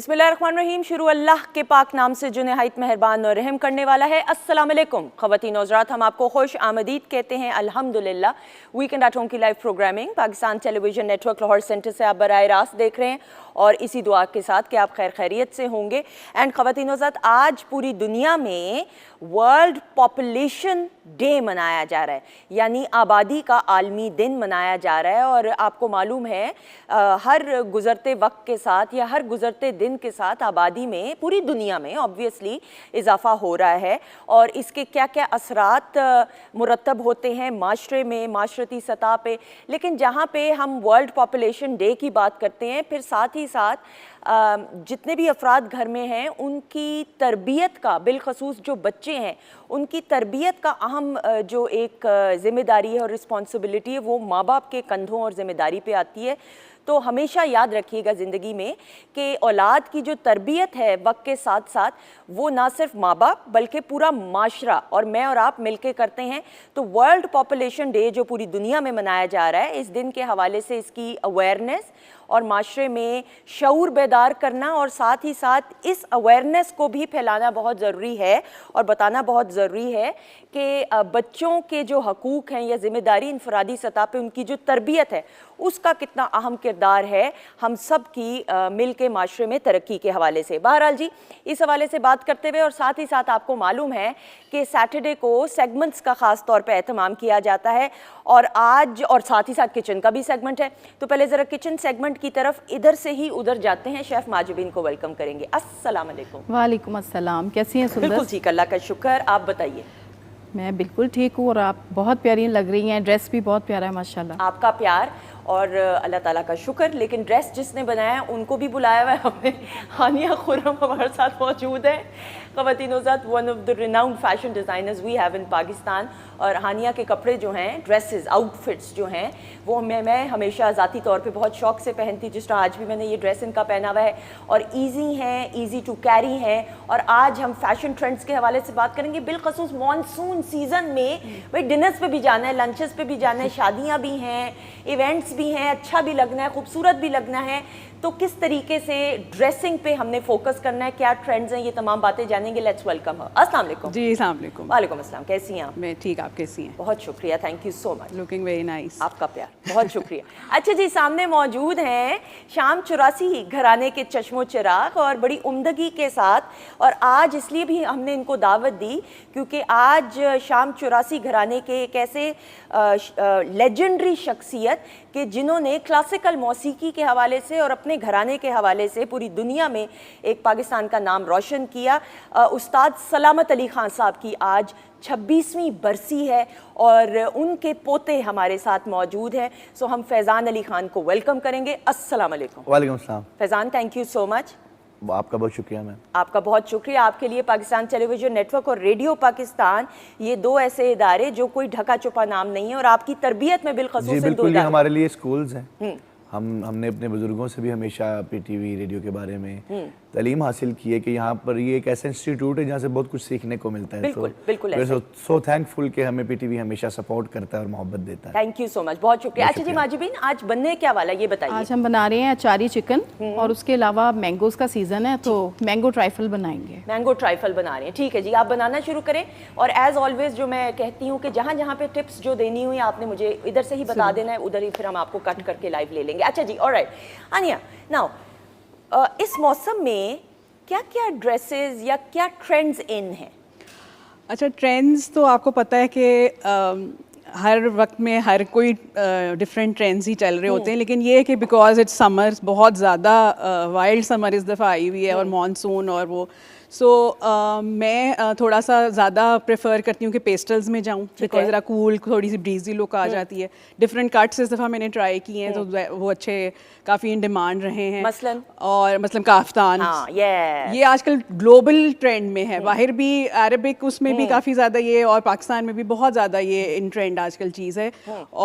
बिस्मिल्लाहिर्रहमानिर्रहीम। शुरू अल्लाह के पाक नाम से जो नहायत मेहरबान और रहम करने वाला है। अस्सलाम वालेकुम ख़वातीन और हज़रात, हम आपको खुश आमदीद कहते हैं। अल्हम्दुलिल्लाह वीकेंड एट होम की live programming Pakistan television network Lahore centre से आप बराह रास्त देख रहे हैं और इसी दुआ के साथ कि आप खैर खैरियत से होंगे। एंड ख़वातीन और हज़रात, आज पूरी दुनिया में वर्ल्ड पॉपुलेशन डे मनाया जा रहा है, यानी आबादी का आलमी दिन मनाया जा रहा है। और आपको मालूम है हर गुज़रते वक्त के साथ या हर गुज़रते दिन के साथ आबादी में पूरी दुनिया में ऑब्वियसली इजाफ़ा हो रहा है और इसके क्या क्या असरात मुरतब होते हैं माशरे में, माशरती सतह पे। लेकिन जहाँ पे हम वर्ल्ड पॉपुलेशन डे की बात करते हैं, फिर साथ ही साथ जितने भी अफराद घर में हैं उनकी तरबियत का, बिलखसूस जो बच्चे हैं उनकी तरबियत का अहम जो एक ज़िम्मेदारी है और रिस्पॉन्सिबिलिटी है वो माँ बाप के कंधों और ज़िम्मेदारी पे आती है। तो हमेशा याद रखिएगा ज़िंदगी में कि औलाद की जो तरबियत है वक्त के साथ साथ वो ना सिर्फ माँ बाप बल्कि पूरा माशरा और मैं और आप मिलके करते हैं। तो वर्ल्ड पॉपुलेशन डे जो पूरी दुनिया में मनाया जा रहा है, इस दिन के हवाले से इसकी अवेयरनेस और माशरे में शऊर बेदार करना और साथ ही साथ इस अवेयरनेस को भी फैलाना बहुत ज़रूरी है और बताना बहुत ज़रूरी है कि बच्चों के जो हकूक़ हैं या ज़िम्मेदारी इनफरादी सतह पे उनकी जो तरबियत है उसका कितना अहम किरदार है हम सब की मिल के माशरे में तरक्की के हवाले से। बहरहाल जी, इस हवाले से बात करते हुए और साथ ही साथ आपको मालूम है कि सैटरडे को सेगमेंट्स का ख़ास तौर पे एहतमाम किया जाता है और आज और साथ ही साथ किचन का भी सेगमेंट है। तो पहले ज़रा किचन सेगमेंट की तरफ इधर से ही उधर जाते हैं। शेफ़ माजिबीन को वेलकम करेंगे। अस्सलाम वालेकुम। वालेकुम अस्सलाम। कैसी हैं सुंदर? बिल्कुल ठीक, अल्लाह का शुक्र। आप बताइए। मैं बिल्कुल ठीक हूँ और आप बहुत प्यारी लग रही हैं। ड्रेस भी बहुत प्यारा है माशाल्लाह। आपका प्यार और अल्लाह ताला का शुक्र। लेकिन ड्रेस जिसने बनाया है उनको भी बुलाया हुआ है हमने। हानिया खुर्रम हमारे साथ मौजूद है। ख़वातीन ज़ात one of the renowned fashion designers we have in Pakistan. और हानिया के कपड़े जो हैं, ड्रेसेस, आउटफिट्स जो हैं वो मैं हमेशा ज़ाती तौर पे बहुत शौक़ से पहनती, जिस तरह आज भी मैंने ये ड्रेस इनका पहना हुआ है और ईजी हैं, ईजी टू कैरी हैं। और आज हम फैशन ट्रेंड्स के हवाले से बात करेंगे, बिलखसूस मानसून सीज़न में। भाई डिनर्स पे भी जाना है, लंचेस पे भी जाना है, शादियाँ भी हैं, इवेंट्स भी हैं, अच्छा भी लगना है, खूबसूरत भी लगना है। तो किस तरीके से ड्रेसिंग पे हमने फोकस करना है, क्या ट्रेंड्स हैं, ये तमाम बातें जानेंगे। लेट्स वेलकम हर। अस्सलाम वालेकुम। जी अस्सलाम वालेकुम। वालेकुम अस्सलाम। कैसी हैं आप? मैं ठीक, आप कैसी हैं? बहुत शुक्रिया, thank you so much. Looking very nice. आपका प्यार, बहुत शुक्रिया। अच्छा जी, सामने मौजूद हैं शाम 84 घराने के चश्मो चिराग और बड़ी उम्दगी के साथ। और आज इसलिए भी हमने इनको दावत दी क्योंकि आज शाम 84 घराने के एक ऐसे लेजेंडरी शख्सियत कि जिन्होंने क्लासिकल मौसीकी के हवाले से और अपने घराने के हवाले से पूरी दुनिया में एक पाकिस्तान का नाम रोशन किया। उस्ताद सलामत अली खान साहब की आज 26वीं बरसी है और उनके पोते हमारे साथ मौजूद हैं। सो हम फैज़ान अली खान को वेलकम करेंगे। अस्सलाम वालेकुम। वालेकुम अस्सलाम। Faizan, thank you so much. आपका बहुत शुक्रिया मैम। आपका बहुत शुक्रिया। आपके लिए पाकिस्तान टेलीविज़न नेटवर्क और रेडियो पाकिस्तान, ये दो ऐसे इदारे जो कोई ढका छुपा नाम नहीं है और आपकी तरबियत में बिलखसूस बिल्कुल, ये हमारे लिए स्कूल्स हैं। हमने अपने बुजुर्गों से भी हमेशा पीटीवी रेडियो के बारे में तालीम हासिल की है कि यहाँ पर ये एक ऐसा इंस्टीट्यूट है जहाँ से बहुत कुछ सीखने को मिलता है। बिल्कुल, बिल्कुल ऐसा। सो थैंकफुल कि हमें पीटीवी हमेशा सपोर्ट करता है और मोहब्बत देता है। थैंक यू सो मच, बहुत शुक्रिया। अच्छा जी माजिबीन, आज बनने क्या वाला ये बताइए। आज हम बना रहे हैं अचारी चिकन और उसके अलावा मैंगोज का सीज़न है तो मैंगो ट्राइफल बनाएंगे। मैंगो ट्राइफल बना रहे हैं, ठीक है जी, आप बनाना शुरू करें। और एज ऑलवेज जो मैं कहती हूँ कि जहाँ जहाँ पे टिप्स जो देनी हुई आपने मुझे इधर से ही बता देना है, उधर ही फिर हम आपको कट करके लाइव ले लेंगे। अच्छा जी, ऑलराइट। आनिया, नाउ इस मौसम में क्या क्या ड्रेसेस या क्या ट्रेंड्स इन हैं? अच्छा, ट्रेंड्स तो आपको पता है कि हर वक्त में हर कोई डिफरेंट ट्रेंड्स ही चल रहे होते हैं, लेकिन ये है कि बिकॉज इट्स समर, बहुत ज़्यादा वाइल्ड समर इस दफ़ा आई हुई है और मानसून और वो मैं थोड़ा सा ज़्यादा प्रेफर करती हूँ कि पेस्टल्स में जाऊँ बिकॉज ज़रा कूल, थोड़ी सी ब्रीजी लुक आ जाती है। डिफरेंट कट्स इस दफ़ा मैंने ट्राई किए हैं तो वो अच्छे काफ़ी इन डिमांड रहे हैं। मसलन काफ्तान, ये आजकल ग्लोबल ट्रेंड में है, बाहर भी अरबिक उसमें भी काफ़ी ज़्यादा ये और पाकिस्तान में भी बहुत ज़्यादा ये इन ट्रेंड आजकल चीज़ है।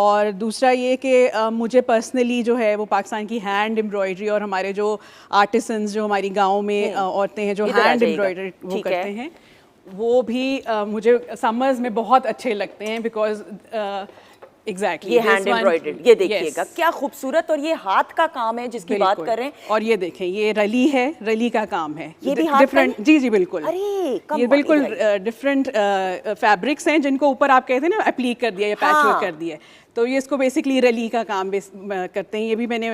और दूसरा ये कि मुझे पर्सनली जो है वो पाकिस्तान की हैंड एम्ब्रॉयडरी और हमारे जो आर्टिसंस जो हमारी गाँव में औरतें हैं जो हैंड एम्ब्रॉयडरी वो करते हैं वो भी मुझे समर्स में बहुत अच्छे लगते हैं बिकॉज Exactly. ये This हैंड one- एम्ब्रॉयडर्ड, ये देखिएगा Yes. क्या खूबसूरत, और ये हाथ का काम है जिसकी बात बिल्कुल। कर रहे हैं। और ये देखें, ये रली है, रली का काम है। ये भी हाथ का डिफरेंट, ही? जी जी बिल्कुल। अरे, ये कमाल, बिल्कुल इधर डिफरेंट फैब्रिक्स हैं जिनको ऊपर आप कहते हैं ना एप्लीक कर दिया या पैच वर्क हाँ। कर दिया, तो ये इसको बेसिकली रली का काम करते हैं। ये भी मैंने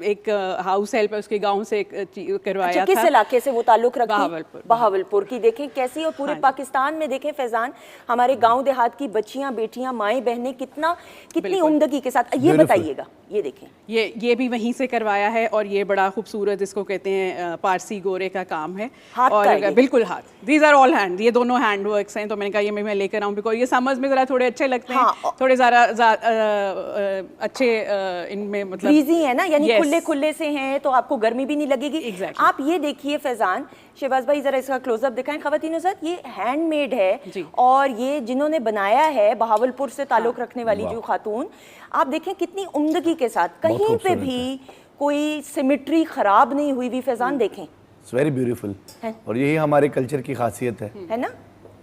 एक हाउस हेल्प है उसके गांव से करवाया अच्छा, था। किस इलाके से वो ताल्लुक रखती है? बहावलपुर। बहावलपुर की। देखें कैसी, और पूरे हाँ जी। पाकिस्तान में देखें फैजान, हमारे गांव देहात की बच्चियां, बेटियां, माएँ बहनें कितनी बिल्कुल। उम्दगी के साथ, ये Beautiful. बताइएगा, ये देखें। ये भी वहीं से करवाया है, और ये बड़ा खूबसूरत, इसको कहते हैं पारसी गोरे का काम है। हाथ और का है ये? बिल्कुल हाथ, दीज आर ऑल हैंड, ये दोनों हैंड वर्क्स हैं। तो मैंने कहा ये मैं लेकर आऊँ, बिकॉज ये समर्स में ज़रा थोड़े अच्छे लगते हैं। हाँ। थोड़े ज़्यादा अच्छे इनमें मतलब ब्रीजी है ना, यानी Yes. खुले खुले से हैं तो आपको गर्मी भी नहीं लगेगी। Exactly. आप ये देखिए फैजान, शहबाज भाई जरा इसका क्लोजअप दिखाएं। खवातीन हज़रात, ये हैंडमेड है जी। और ये जिन्होंने बनाया है बहावलपुर से ताल्लुक रखने वाली जो खातून, आप देखें कितनी उम्दगी के साथ, कहीं पे खूबसूरत भी कोई सिमेट्री खराब नहीं हुई भी। फैजान देखें, इट्स वेरी ब्यूटीफुल, है। और यही हमारे कल्चर की खासियत है ना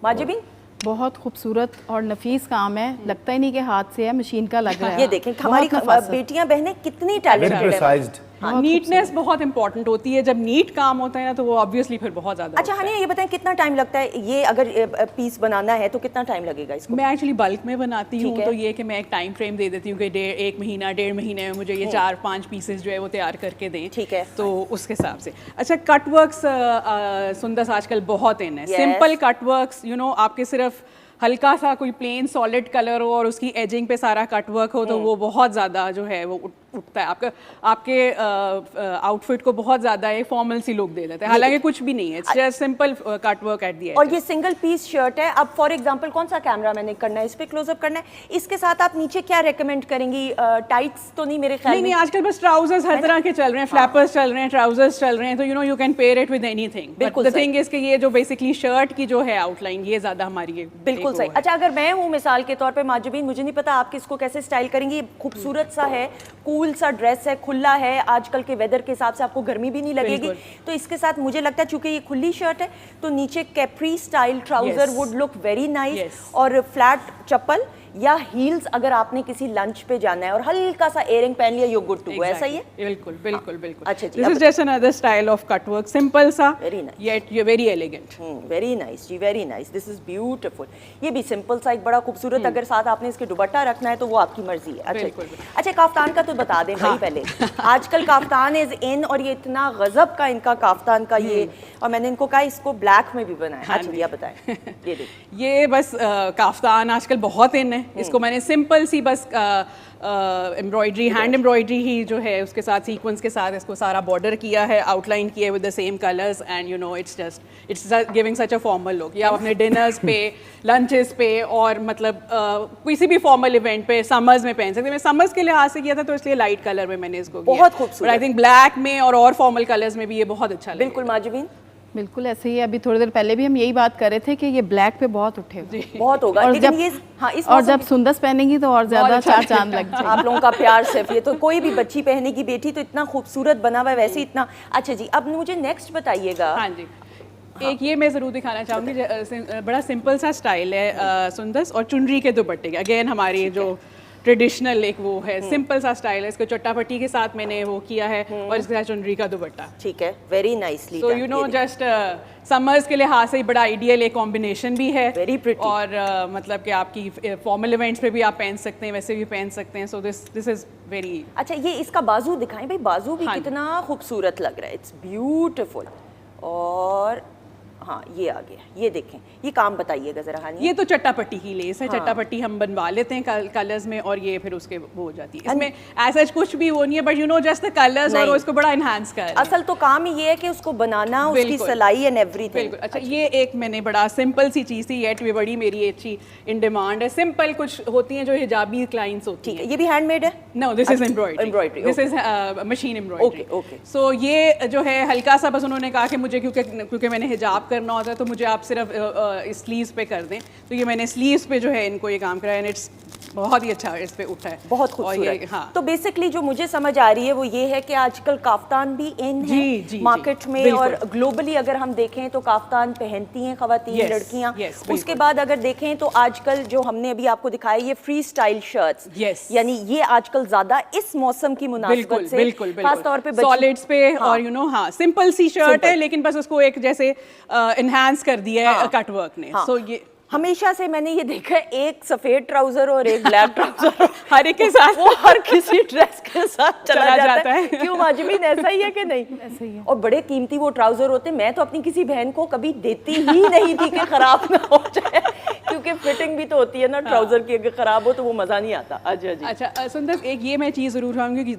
माजिबीन? बहुत खूबसूरत और नफीस काम है, लगता ही नहीं कि हाथ से है, मशीन का लग रहा है। ये देखें हमारी बहुत नफासत। बेटियां बहनें कितनी वेरी टैलेंटेड है। प्रिसाइज्ड। नीटनेस बहुत इंपॉर्टेंट होती है। जब नीट काम होता है ना, तो वो ऑब्वियसली फिर बहुत ज़्यादा अच्छा हानिया, ये बताएं कितना टाइम लगता है ये, अगर पीस बनाना है तो कितना टाइम लगेगा इसको? मैं एक्चुअली बल्क में बनाती हूँ, ठीक है। तो ये कि मैं एक टाइम फ्रेम दे देती हूँ कि 1 महीना 1.5 महीने में मुझे ये 4-5 पीसेस जो है वो तैयार करके दें। ठीक है। तो उसके हिसाब से। अच्छा, कट वर्क्स सुंदस आजकल बहुत इन है। Yes. सिंपल कट वर्क्स, आपके सिर्फ हल्का सा कोई प्लेन सॉलिड कलर हो और उसकी एजिंग पे सारा कट वर्क हो, तो वो बहुत ज़्यादा जो है वो उठता है, आपके आउटफिट को बहुत ज़्यादा एक फॉर्मल सी लुक दे देता है, हालांकि कुछ भी नहीं है, it's just simple cut work at the edge. और ये सिंगल पीस शर्ट है। अब फॉर एग्जांपल कौन सा कैमरा मैंने करना है, इस पे क्लोजअप करना है, इसके साथ आप नीचे क्या रेकमेंड करेंगी? टाइट्स तो नहीं मेरे ख्याल नहीं, में? आजकल बस ट्राउजर्स हर तरह के चल रहे हैं, फ्लैपर्स चल रहे हैं, ट्राउजर्स चल रहे हैं, तो you can pair it with anything. बिल्कुल द थिंग इज कि ये जो बेसिकली शर्ट की जो है आउटलाइन, ये ज्यादा हमारी बिल्कुल सही। अच्छा, अगर मैं हूँ मिसाल के तौर पे माजुबीन, मुझे नहीं पता आप किसको कैसे स्टाइल करेंगी, खूबसूरत सा है, कूल सा ड्रेस है, खुला है, आजकल के वेदर के हिसाब से आपको गर्मी भी नहीं लगेगी, तो इसके साथ मुझे लगता है चूंकि ये खुली शर्ट है तो नीचे Capri style trouser would look very nice, और फ्लैट चप्पल या हील्स अगर आपने किसी लंच पे जाना है और हल्का सा इयरिंग पहन लिया, यू गुड टू गो, ऐसा ही है? बिल्कुल बिल्कुल बिल्कुल। अच्छा जी, this is just another style of cut work, simple सा, Very nice. Yet you very elegant. Very nice जी, very nice, this is beautiful. ये भी सिंपल सा एक बड़ा खूबसूरत, अगर साथ आपने इसके दुपट्टा रखना है तो वो आपकी मर्जी है। अच्छा बिल्कुल। अच्छा, काफ्तान का तो बता दें भाई पहले। आजकल काफ्तान इज इन, और ये इतना गजब का इनका काफ्तान का ये, और मैंने इनको कहा इसको ब्लैक में भी बनाया। अच्छा जी, आप बताएं। ये देखिए, ये बस काफ्तान आजकल बहुत इन है, इसको मैंने सिंपल सी बस एम्ब्रॉयडरी, हैंड एम्ब्रॉयडरी ही जो है उसके साथ सीक्वेंस के साथ इसको सारा बॉर्डर किया है, आउटलाइन किया है with the same colours, and it's giving such a formal look. या आप अपने डिनर्स पे, लंचेस पे, और मतलब किसी भी फॉर्मल इवेंट पे समर्स में पहन सकते हैं। मैं समर्स के लिहाज से किया था तो इसलिए लाइट कलर में मैंने इसको किया। बहुत खूबसूरत। आई थिंक ब्लैक में और फॉर्मल कलर्स में भी ये बहुत अच्छा लगेगा। बिल्कुल माजुबीन, बिल्कुल ऐसे ही। अभी थोड़ी देर पहले भी हम यही बात कर रहे थे कि ये ब्लैक पे बहुत उठे हुए। बहुत होगा, और लेकिन जब ये हाँ, इस और मौसम जब सुंदस पहनेंगी तो और ज्यादा अच्छा चार चांद लग जाएंगे। आप लोगों का प्यार सिर्फ ये तो कोई भी बच्ची पहनेगी, बेटी तो इतना खूबसूरत बना हुआ है, वैसे इतना। अच्छा जी, अब मुझे नेक्स्ट बताइएगा। हाँ जी, एक ये मैं ज़रूर दिखाना चाहूँगी, बड़ा सिंपल सा स्टाइल है सुंदस, और चुनरी के दुपट्टे का, अगेन हमारी जो ट्रेडिशनल एक वो है, सिंपल सा स्टाइल है, इसको चट्टापट्टी के साथ मैंने वो किया है, और इसके साथ चुनरी का दुपट्टा। ठीक है, very nicely. So just summers के लिहाज से बड़ा आइडियल एक कॉम्बिनेशन भी है, Very pretty. और मतलब कि आपकी फॉर्मल इवेंट्स पे भी आप पहन सकते हैं, वैसे भी पहन सकते हैं। So this is very. अच्छा, ये इसका बाजू दिखाएं भाई, बाजू भी हाँ। कितना खूबसूरत लग रहा है, इट्स ब्यूटीफुल। और हाँ, ये आ गया, ये देखें, ये काम बताइएगा जरा। हाँ, ये तो चट्टापट्टी की लेस है, चट्टापट्टी हम बनवा लेते हैं कलर्स में, और ये फिर उसके वो हो जाती है। इसमें ऐसा कुछ भी वो नहीं है, बट जस्ट द कलर्स, और इसको बड़ा इनहांस कर रहे हैं। असल तो काम ही ये है कि उसको बनाना, उसकी बिल्कुल। सिलाई एंड एवरीथिंग। बिल्कुल। अच्छा, ये एक मैंने बड़ा सिंपल सी चीज़ थी, येट भी बड़ी मेरी अच्छी इन डिमांड है। सिंपल कुछ होती हैं जो हिजाबी क्लाइंट्स होती ठीक हैं। है, ये भी हैंडमेड है? No, this is embroidery, this is machine embroidery. Okay. So ये जो है हल्का सा, बस उन्होंने कहा कि मुझे क्योंकि मैंने हिजाब करना होता है तो मुझे आप सिर्फ स्लीव्स पे कर दें, तो ये मैंने स्लीव्स पे जो है इनको ये काम कराया, एंड इट्स बहुत ही अच्छा इस पे उठा है, बहुत और ये खूबसूरत। हाँ तो बेसिकली जो मुझे समझ आ रही है वो ये है कि आजकल काफ्तान भी इन है जी, मार्केट में, बिल्कुल। और ग्लोबली अगर हम देखें तो काफ्तान पहनती हैं खवातीन, Yes, लड़कियां। yes, उसके बिल्कुल। बाद अगर देखें तो आजकल जो हमने अभी आपको दिखाया ये फ्री स्टाइल शर्ट्स, Yes. यानी ये आजकल ज्यादा इस मौसम की मुनासिबत से बिल्कुल खास तौर पे सॉलिड्स पे, हाँ, और हाँ सिंपल सी शर्ट Simple. है, लेकिन बस उसको एक जैसे इनहांस कर दिया है हाँ, कट वर्क ने। हाँ। सो ये हमेशा से मैंने ये देखा है, एक सफेद ट्राउजर और एक ब्लैक ट्राउजर हर एक के साथ वो हर किसी ड्रेस के साथ चला जाता है। है। क्यों माजमीन, ऐसा ही है कि नहीं? ऐसा ही है। और बड़े कीमती वो ट्राउजर होते हैं। मैं तो अपनी किसी बहन को कभी देती ही नहीं थी कि खराब ना हो जाए, क्योंकि फिटिंग भी तो होती है ना ट्राउजर की, अगर खराब हो तो वो मजा नहीं आता। अच्छा जी। अच्छा सुंदर, एक ये मैं चीज़ ज़रूर कहूँगी कि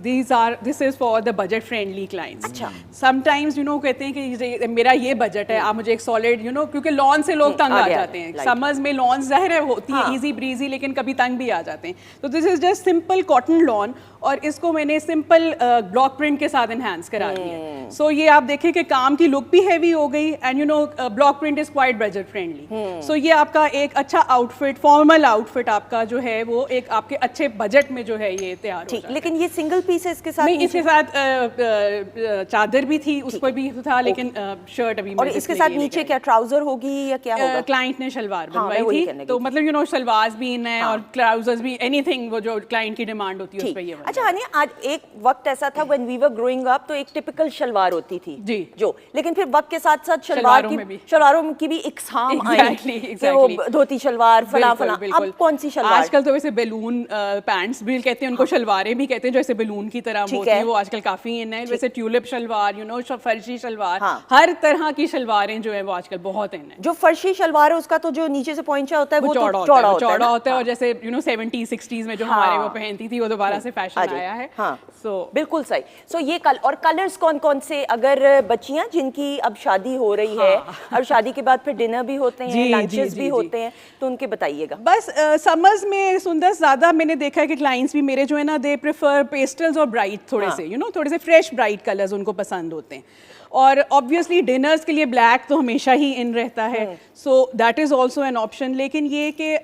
this is for the budget friendly clients. अच्छा। समटाइम्स कहते हैं कि मेरा ये बजट है, आप मुझे एक सॉलिड क्योंकि लॉन से लोग तंग आ आगे जाते हैं। light। समर्स में लॉन ज़ाहिर है होती है हाँ। इजी ब्रीजी, लेकिन कभी तंग भी आ जाते हैं। तो this is just simple cotton lawn, और इसको मैंने सिंपल ब्लॉक प्रिंट के साथ एनहांस करा दिया है। सो ये आप देखें कि काम की लुक भी हैवी हो गई, and block print is quite budget friendly. So ये आपका एक अच्छा आउटफिट, फॉर्मल आउटफिट आपका जो है वो एक आपके अच्छे बजट में जो है ये तैयार हो ठीक, जाता है। लेकिन ये सिंगल पीस है इसके साथ? नहीं, नीचे? इसके साथ चादर भी थी, उस पर भी था, लेकिन शर्ट अभी और मैं इसके display साथ के लिए नीचे लेके क्या ट्राउजर होगी या क्या आई। होगा? क्लाइंट ने शलवार हाँ, मैं बनवाई वही थी, कहने तो लगी मतलब शलवार भी इन है, हाँ। और ट्राउजर्स भी, एनीथिंग वो जो क्लाइंट की डिमांड होती है उस ठीक। पर ये अच्छा हनी, आज एक वक्त ऐसा था when we were growing up, तो एक टिपिकल शलवार होती थी जी। जो, लेकिन फिर वक्त के साथ साथ शलवारों में भी। शलवारों की भी इकसाम आई Exactly, कि exactly. वो धोती शलवार फला फला। अब कौन सी शलवार? आजकल तो वैसे बैलून पैंट्स भी कहते हैं उनको, शलवारें भी कहते हैं, जैसे बैलून की तरह ठीक होती है। है, वो आजकल काफी इन है। वैसे ट्यूलिप शलवार, फर्शी शलवार, हाँ। हर तरह की शलवारें जो है वो आजकल बहुत इन है। जो फर्शी शलवार है उसका तो जो नीचे से पॉइंचा होता है वो तो चौड़ा चौड़ा होता है, ना? और जैसे 70s 60s में जो हाँ। हमारे वो पहनती थी, वो दोबारा से फैशन आजी, आया है। हाँ। सो बिल्कुल सही। सो ये और कलर्स कौन कौन से, अगर बच्चियां जिनकी अब शादी हो रही है और शादी के बाद फिर डिनर भी होते हैं, जी, लंचेस जी, भी जी, होते हैं, तो उनके बताइएगा। बस समर्स में सुंदर ज़्यादा मैंने देखा है कि क्लाइंट्स भी मेरे जो है ना, दे प्रेफर पेस्टल्स और ब्राइट, थोड़े से थोड़े से फ्रेश ब्राइट कलर्स उनको पसंद होते हैं। और ऑब्वियसली डिनर्स के लिए ब्लैक तो हमेशा ही इन रहता है, so that is also an option. लेकिन ये कि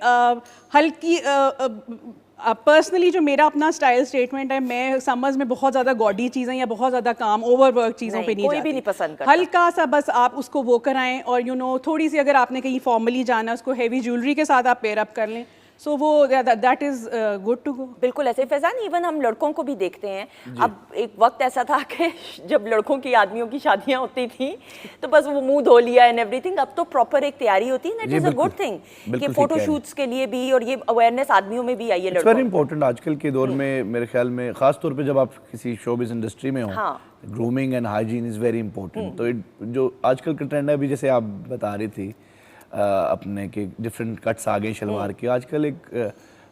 हल्की पर्सनली जो मेरा अपना स्टाइल स्टेटमेंट है, मैं समर्स में बहुत ज़्यादा गॉडी चीज़ें या बहुत ज़्यादा काम ओवरवर्क चीज़ों पे नहीं कोई जाती। भी नहीं पसंद करता। हल्का सा बस आप उसको वो कराएं, और थोड़ी सी अगर आपने कहीं फॉर्मली जाना, उसको हेवी ज्वेलरी के साथ आप पेयर अप कर लें, सो वो that is good to go. बिल्कुल ऐसे फैजान, इवन हम लड़कों को भी देखते हैं। अब एक वक्त ऐसा था कि जब लड़कों की आदमियों की शादियां होती थी तो बस वो मुंह धो लिया एंड एवरीथिंग। अब तो प्रॉपर एक तैयारी होती है, that is a good thing कि फोटो शूट्स के लिए भी, और ये अवेयरनेस आदमियों में भी आई है इट्स लड़कों वेरी में। इंपॉर्टेंट आजकल के दौर में, मेरे ख्याल में खास तौर पे जब आप किसी शोबिज़ इंडस्ट्री में हो, हाँ। Grooming and hygiene is very important. तो जो आजकल का ट्रेंड है, अभी जैसे आप बता रही थी अपने के डिफरेंट कट्स आ गए शलवार के, आजकल एक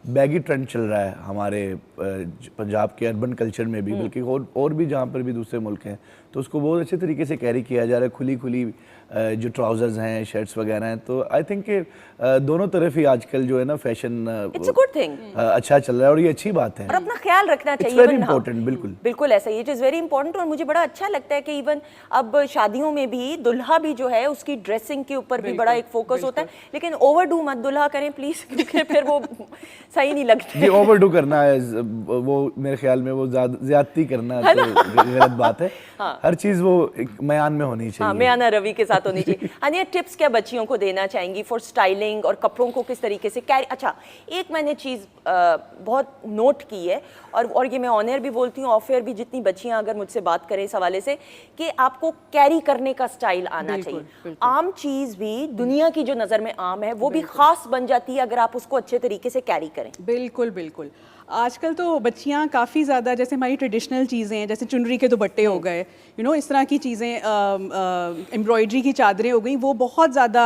बैगी ट्रेंड चल रहा है हमारे पंजाब के अर्बन कल्चर में भी, बल्कि और भी जहाँ पर भी दूसरे मुल्क हैं, तो उसको बहुत अच्छे तरीके से कैरी किया जा रहा है। खुली खुली जो ट्राउजर्स हैं, शर्ट्स वगैरह हैं, तो आई थिंक कि दोनों तरफ ही आजकल जो है ना fashion it's a good thing, अच्छा चल रहा है, और ये अच्छी बात है। और अपना ख्याल रखना चाहिए। वेरी even इंपॉर्टेंट, बिल्कुल बिल्कुल ऐसा ही, इट इज़ वेरी इंपॉर्टेंट। और मुझे बड़ा अच्छा लगता है कि इवन अब शादियों में भी दुल्हा भी जो है उसकी ड्रेसिंग के ऊपर भी बड़ा एक फोकस होता है, लेकिन ओवरडू मत दुल्हा करें प्लीज, क्योंकि फिर वो सही नहीं लगता। ये ओवरडू करना है, वो मेरे ख्याल में वो ज्यादती करना तो गलत बात है। हर चीज वो एक मयान में होनी चाहिए। हाँ, म्याना रवि के साथ होनी चाहिए। हानिया, टिप्स क्या बच्चियों को देना चाहेंगी फॉर स्टाइलिंग, और कपड़ों को किस तरीके से कैरी? अच्छा, एक मैंने चीज़ बहुत नोट की है, और ये मैं ऑन एयर भी बोलती हूँ, ऑफ एयर भी, जितनी बच्चियाँ अगर मुझसे बात करें इस हवाले से, कि आपको कैरी करने का स्टाइल आना चाहिए। आम चीज़ भी दुनिया की जो नज़र में आम है वो भी ख़ास बन जाती है अगर आप उसको अच्छे तरीके से कैरी करें। बिल्कुल बिल्कुल। आजकल तो बच्चियां काफ़ी ज़्यादा, जैसे हमारी ट्रेडिशनल चीज़ें हैं, जैसे चुनरी के दुपट्टे हो गए, इस तरह की चीज़ें, एम्ब्रॉयडरी की चादरें हो गई, वो बहुत ज़्यादा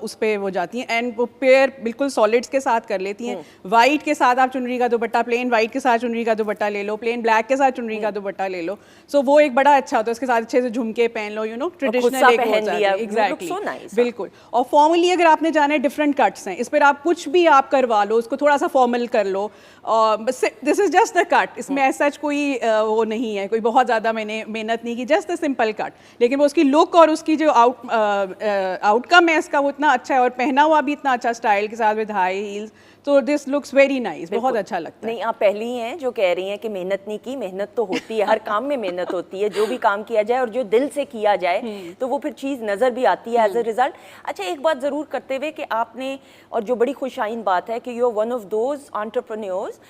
उस पर वो जाती हैं, एंड वो पेयर बिल्कुल सॉलिड्स के साथ कर लेती हैं। वाइट के साथ आप चुनरी का दुपट्टा, प्लेन वाइट के साथ चुनरी का दुपट्टा ले लो, प्लेन ब्लैक के साथ चुनरी का दुपट्टा ले लो, सो वो एक बड़ा अच्छा होता है। उसके साथ अच्छे से झुमके पहन लो, ट्रेडिशनल एग्जैक्टली, बिल्कुल। और फॉर्मली अगर आपने जाना है, डिफरेंट कट्स हैं, इस पर आप कुछ भी आप करवा लो, उसको थोड़ा सा फॉर्मल कर लो, this is just the cut, इसमें ऐसा कोई वो नहीं है, कोई बहुत ज़्यादा मैंने मेहनत नहीं की, जस्ट द सिंपल कट, लेकिन वो उसकी लुक और उसकी जो आउटकम है इसका वो इतना अच्छा है, और पहना हुआ भी इतना अच्छा स्टाइल के साथ विद हाई हील्स, तो दिस लुक्स वेरी नाइस, बहुत अच्छा लगता है। नहीं, आप पहली हैं जो कह रही हैं कि मेहनत नहीं की, मेहनत तो होती है, हर काम में मेहनत होती है, जो भी काम किया जाए और जो दिल से किया जाए तो वो फिर चीज़ नज़र भी आती है एज अ रिजल्ट। अच्छा, एक बात ज़रूर करते हुए कि आपने, और जो बड़ी खुशाइन बात है कि you are one of those entrepreneurs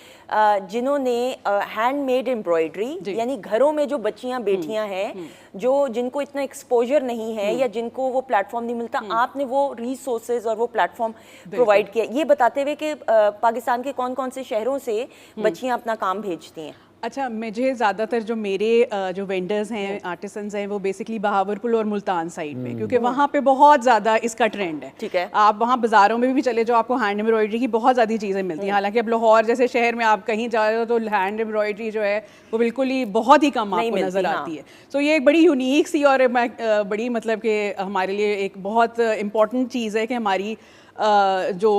जिन्होंने हैंडमेड एम्ब्रॉयडरी, यानी घरों में जो बच्चियां बेटियां हैं जो जिनको इतना एक्सपोजर नहीं है या जिनको वो प्लेटफॉर्म नहीं मिलता, आपने वो रिसोर्सेज और वो प्लेटफॉर्म प्रोवाइड किया। ये बताते हुए कि पाकिस्तान के कौन कौन से शहरों से बच्चियां अपना काम भेजती हैं? अच्छा, मुझे ज़्यादातर जो मेरे जो वेंडर्स हैं, आर्टिसंस हैं, वो बेसिकली बहावरपुर और मुल्तान साइड में, क्योंकि वहाँ पे बहुत ज़्यादा इसका ट्रेंड है। ठीक है। आप वहाँ बाज़ारों में भी चले जाओ, आपको हैंड एम्ब्रॉयडरी की बहुत ज़्यादा चीज़ें मिलती हैं। हालांकि अब लाहौर जैसे शहर में आप कहीं जा रहे हो तो हैंड एम्ब्रॉयडरी जो है वो बिल्कुल ही बहुत ही कम आपको नज़र आती है। तो ये एक बड़ी यूनिक सी और बड़ी मतलब कि हमारे लिए एक बहुत इम्पॉर्टेंट चीज़ है कि हमारी जो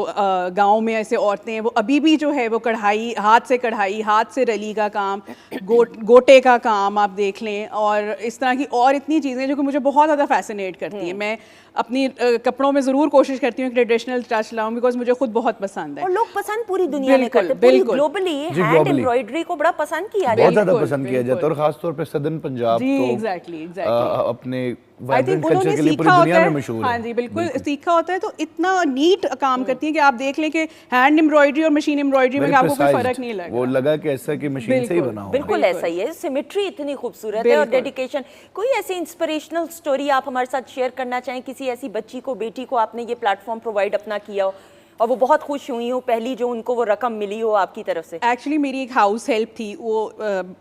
गांव में ऐसे औरतें हैं वो अभी भी जो है वो कढ़ाई, हाथ से रली का काम, गोटे का काम आप देख लें, और इस तरह की और इतनी चीज़ें जो कि मुझे बहुत ज़्यादा फैसिनेट करती हैं। मैं अपनी कपड़ों में ज़रूर कोशिश करती हूँ ट्रेडिशनल टच लाऊं, बिकॉज मुझे खुद बहुत पसंद है। और लोग पसंद पूरी दुनिया में करते हैं, पूरी ग्लोबली हैंड एम्ब्रॉयडरी को बड़ा पसंद किया जाता है, बहुत ज़्यादा पसंद किया जाता है, और खासतौर पे सदर्न पंजाब तो एग्जैक्टली अपने आई थिंक उन्होंने सीखा होता है। हाँ जी, बिल्कुल सीखा होता है, तो इतना नीट काम करती है कि आप देख लें कि हैंड एम्ब्रॉयडरी और मशीन एम्ब्रॉयडरी में आपको कोई फर्क नहीं लगा। वो लगा कि ऐसा कि मशीन से ही बना हुआ है। बिल्कुल ऐसा ही है, सिमेट्री इतनी खूबसूरत है और डेडिकेशन। कोई ऐसी इंस्पिरेशनल स्टोरी आप हमारे साथ शेयर करना चाहें, किसी ऐसी बच्ची को, बेटी को आपने ये प्लेटफॉर्म प्रोवाइड अपना किया हो और वो बहुत खुश हुई हो, पहली जो उनको वो रकम मिली हो आपकी तरफ से? एक्चुअली मेरी एक हाउस हेल्प थी, वो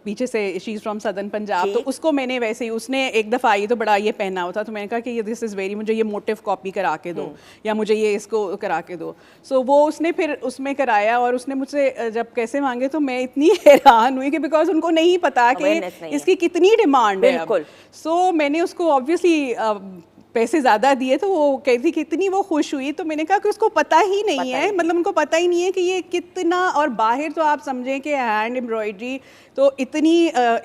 पीछे से, she is from southern Punjab, तो उसको मैंने वैसे ही, उसने एक दफ़ा ये तो बड़ा ये पहना हुआ था, तो मैंने कहा कि ये दिस इज़ वेरी, मुझे ये मोटिव कॉपी करा के दो या मुझे ये इसको करा के दो। सो वो उसने फिर उसमें कराया और उसने मुझसे जब कैसे मांगे तो मैं इतनी हैरान हुई कि बिकॉज उनको नहीं पता कि इसकी कितनी डिमांड है। बिल्कुल। सो मैंने उसको ऑब्वियसली पैसे ज़्यादा दिए, तो वो कहती कितनी वो खुश हुई, तो मैंने कहा कि उसको पता ही नहीं है, मतलब उनको पता ही नहीं है कि ये कितना, और बाहर तो आप समझें कि हैंड एम्ब्रॉयडरी तो इतनी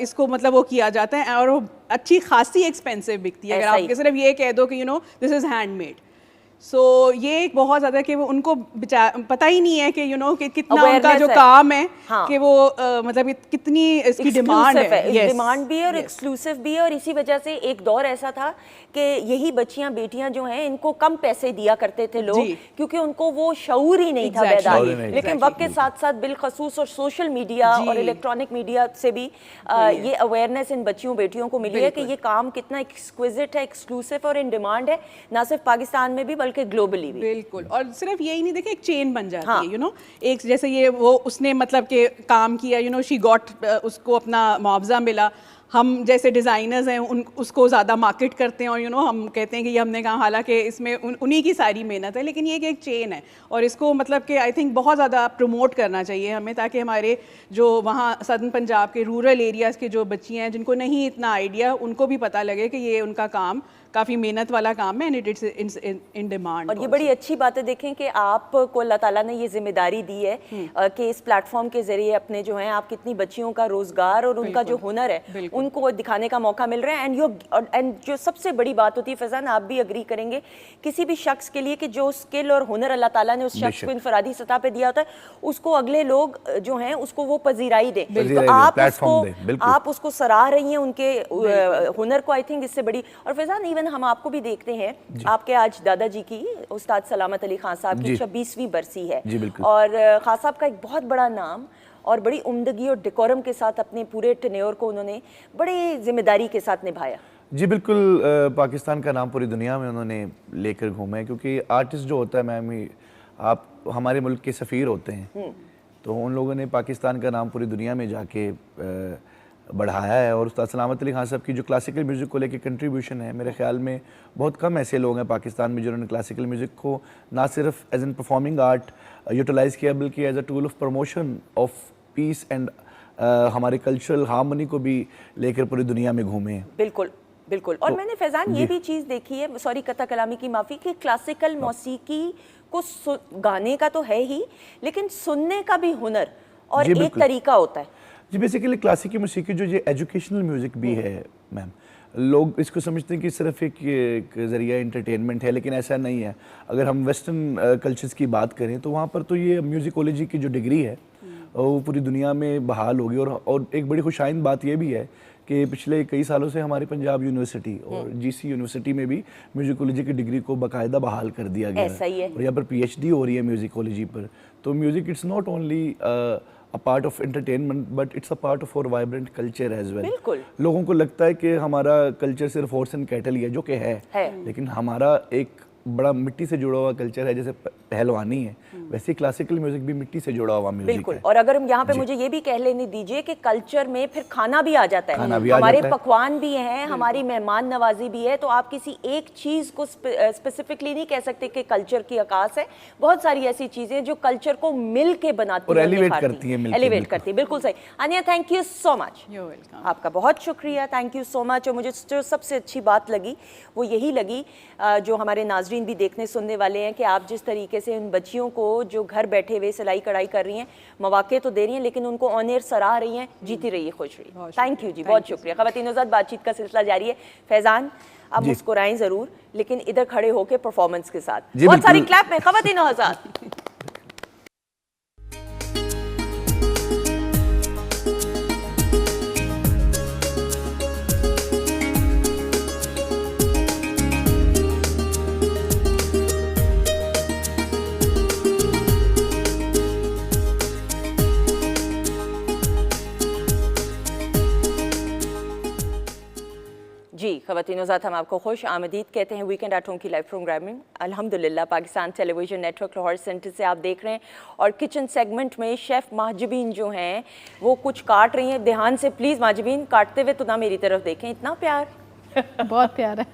इसको मतलब वो किया जाता है और वो अच्छी खासी एक्सपेंसिव बिकती है। अगर आप सिर्फ ये कह दो कि दिस इज़ हैंडमेड, सो ये एक बहुत ज़्यादा कि वो उनको पता ही नहीं है कि कि कितना उनका जो काम है कि वो मतलब कितनी इसकी डिमांड है। डिमांड भी है और एक्सक्लूसिव भी है, और इसी वजह से एक दौर ऐसा था कि यही बच्चियां, बेटियां जो हैं, इनको कम पैसे दिया करते थे लोग, क्योंकि उनको वो शऊर ही नहीं था पैदा। लेकिन वक्त के साथ साथ बिलखसूस और सोशल मीडिया और इलेक्ट्रॉनिक मीडिया से भी ये अवेयरनेस इन बच्चियों बेटियों को मिली है कि ये काम कितना एक्सक्विजिट है, एक्सक्लूसिव और इन डिमांड है, ना सिर्फ पाकिस्तान में भी बल्कि ग्लोबली भी। बिल्कुल। और सिर्फ यही नहीं, देखिए एक चेन बन जाती है, एक जैसे ये वो उसने मतलब के काम किया, शी गॉट, उसको अपना मुआवजा मिला। हम जैसे डिज़ाइनर्स हैं उसको ज़्यादा मार्केट करते हैं और हम कहते हैं कि ये हमने कहा, हालांकि इसमें उन्हीं की सारी मेहनत है, लेकिन ये एक चेन है और इसको मतलब कि आई थिंक बहुत ज़्यादा प्रमोट करना चाहिए हमें, ताकि हमारे जो वहाँ सदर्न पंजाब के रूरल एरियाज़ के जो बच्चियाँ हैं जिनको नहीं इतना आइडिया, उनको भी पता लगे कि ये उनका काम काफ़ी मेहनत वाला काम है, एंड इट्स इन डिमांड। और ये बड़ी अच्छी बात है, देखें कि आपको अल्लाह ताला ने ये जिम्मेदारी दी है कि इस प्लेटफॉर्म के जरिए अपने जो हैं, आप कितनी बच्चियों का रोजगार और उनका जो हुनर है उनको दिखाने का मौका मिल रहा है। एंड जो सबसे बड़ी बात होती है, फैजान आप भी अग्री करेंगे, किसी भी शख्स के लिए कि जो स्किल और हुनर अल्लाह ताला ने उस शख्स को इनफरादी सतह पे दिया होता है, उसको अगले लोग जो हैं उसको वो पजीराई दें। तो आप उसको सराह रही हैं उनके हुनर को, आई थिंक इससे बड़ी। और फैजान इवन हम आपको भी देखते हैं, आपके आज दादाजी की, उस्ताद सलामत अली खान साहब की 26वीं बरसी है, और खान साहब का एक बहुत बड़ा नाम और बड़ी उम्दगी और डेकोरम के साथ अपने पूरे टेन्योर को उन्होंने बड़ी जिम्मेदारी के साथ निभाया। जी बिल्कुल, पाकिस्तान का नाम पूरी दुनिया में उन्होंने लेकर घूमा है, क्योंकि आर्टिस्ट जो होता है मैम, आप हमारे मुल्क के सफ़ीर होते हैं, तो उन लोगों ने पाकिस्तान का नाम पूरी दुनिया में जाके बढ़ाया है। और उस्ताद सलामत अली खान साहब की जो क्लासिकल म्यूज़िक को लेके कंट्रीब्यूशन है, मेरे ख्याल में बहुत कम ऐसे लोग हैं पाकिस्तान में जिन्होंने क्लासिकल म्यूज़िक को ना सिर्फ as an performing art utilise किया, बल्कि as a tool of promotion of peace and हमारे कल्चरल हार्मनी को भी लेकर पूरी दुनिया में घूमे हैं। बिल्कुल बिल्कुल। और मैंने फैजान ये भी चीज़ देखी है, सॉरी कथा कलामी की माफ़ी, कि क्लासिकल मौसीकी को गाने का तो है ही, लेकिन सुनने का भी हुनर और एक तरीका होता है। जी बेसिकली क्लासिकी मौसीकी जो ये एजुकेशनल म्यूज़िक भी है मैम, लोग इसको समझते हैं कि सिर्फ एक ज़रिया एंटरटेनमेंट है, लेकिन ऐसा नहीं है। अगर हम वेस्टर्न कल्चर्स की बात करें तो वहाँ पर तो ये म्यूज़िकोलॉजी की जो डिग्री है वो पूरी दुनिया में बहाल होगी। और एक बड़ी खुशाइंद बात ये भी है कि पिछले कई सालों से हमारे पंजाब यूनिवर्सिटी और जीसी यूनिवर्सिटी में भी म्यूज़िकोलॉजी की डिग्री को बाकायदा बहाल कर दिया गया है और यहाँ पर पीएचडी हो रही है म्यूज़िकोलॉजी पर। तो music it's not only a part of entertainment but it's a part of our vibrant culture as well। बिल्कुल। लोगों को लगता है कि हमारा कल्चर सिर्फ हॉर्स एंड कैटल ही है, जो कि है। लेकिन हमारा एक बड़ा मिट्टी से जुड़ा हुआ कल्चर है, जैसे पहलवानी है वैसे क्लासिकल म्यूजिक भी मिट्टी से जुड़ा हुआ म्यूजिक बिल्कुल है। और अगर हम यहाँ पे मुझे ये भी कह लेने दीजिए कि कल्चर में फिर खाना भी आ जाता है, हमारे पकवान भी हैं, हमारी मेहमान नवाजी भी है। तो आप किसी एक चीज को स्पेसिफिकली नहीं कह सकते कि कल्चर की आकाश है। बहुत सारी ऐसी चीजें जो कल्चर को मिल के बनाती और एलिवेट करती है, एलिवेट करती है। बिल्कुल सही। आनिया, थैंक यू सो मच। आपका बहुत शुक्रिया, थैंक यू सो मच। और मुझे जो सबसे अच्छी बात लगी वो यही लगी, जो हमारे नाजरीन भी देखने सुनने वाले हैं, कि आप जिस तरीके से उन बच्चियों को जो घर बैठे हुए सिलाई कढ़ाई कर रही हैं, मौके तो दे रही हैं लेकिन उनको ऑन एयर सराह रही हैं। जीती रहिए, खुश रहिए। थैंक यू जी, बहुत शुक्रिया। ख़वातीन ज़ात, बातचीत का सिलसिला जारी है। फैजान, अब मुस्कुराएं ज़रूर लेकिन इधर खड़े होकर परफॉर्मेंस के साथ। बहुत सारी क्लैप में ख़वातीन ज़ात। जी ख़वातीन ज़ात, हम आपको खुश आमदीद कहते हैं वीकेंड एट होम की लाइव प्रोग्रामिंग। अल्हम्दुलिल्लाह Pakistan television network Lahore centre से आप देख रहे हैं। और किचन सेगमेंट में शेफ़ माहजबीन जो हैं वो कुछ काट रही हैं। ध्यान से प्लीज़ माहजबीन, काटते हुए तो ना मेरी तरफ देखें। इतना प्यार बहुत प्यार है।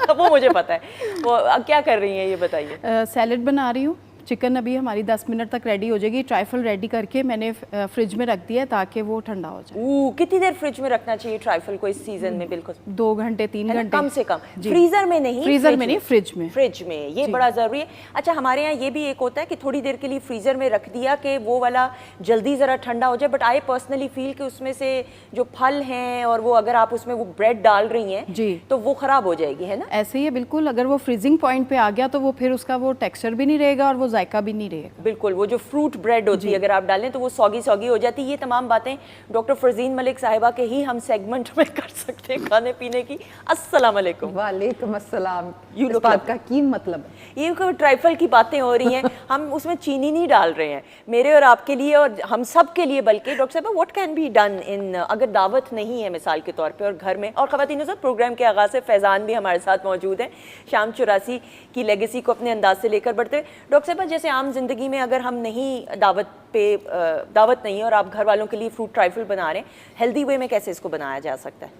वो मुझे पता है। वो क्या कर रही हैं ये बताइए। सैलड बना रही हूँ। चिकन अभी हमारी 10 मिनट तक रेडी हो जाएगी। ट्राइफल रेडी करके मैंने फ्रिज में रख दिया ताकि वो ठंडा हो जाए। कितनी देर फ्रिज में रखना चाहिए ट्राइफल को इस सीजन में? बिल्कुल 2 घंटे 3 घंटे कम से कम। फ्रीजर में नहीं, फ्रीजर में नहीं, फ्रिज में। फ्रिज में ये बड़ा जरूरी है। अच्छा, हमारे यहाँ ये भी एक होता है कि थोड़ी देर के लिए फ्रीजर में रख दिया कि वो वाला जल्दी जरा ठंडा हो जाए। बट आई पर्सनली फील कि उसमें से जो फल हैं और वो अगर आप उसमें वो ब्रेड डाल रही हैं जी तो वो खराब हो जाएगी, है ना? ऐसे ही है बिल्कुल। अगर वो फ्रीजिंग पॉइंट पे आ गया तो वो फिर उसका वो टेक्सचर भी नहीं रहेगा और वो जायका भी नहीं रहेगा। बिल्कुल, वो जो फ्रूट ब्रेड होती है अगर आप डालें तो वो सौगी सौगी हो जाती है। ये तमाम बातें डॉक्टर फरजीन मलिक साहिबा के ही हम सेगमेंट में कर सकते हैं खाने पीने की। अस्सलाम वालेकुम। वालेकुम अस्सलाम। इस बात का की मतलब है ये ट्राइफल की बातें हो रही हैं। हम उसमें चीनी नहीं डाल रहे हैं, मेरे और आपके लिए और हम सब के लिए। बल्कि डॉक्टर साहब, what can be done in, अगर दावत नहीं है मिसाल के तौर पे और घर में। और ख़वातीन साहब, प्रोग्राम के आगाज़ से फैज़ान भी हमारे साथ मौजूद है, शाम 84 की लेगेसी को अपने अंदाज से लेकर बढ़ते। डॉक्टर साहब, जैसे आम जिंदगी में अगर हम नहीं दावत नहीं है और आप घर वालों के लिए फ्रूट ट्राइफल बना रहे हैं, हेल्दी वे में कैसे इसको बनाया जा सकता है?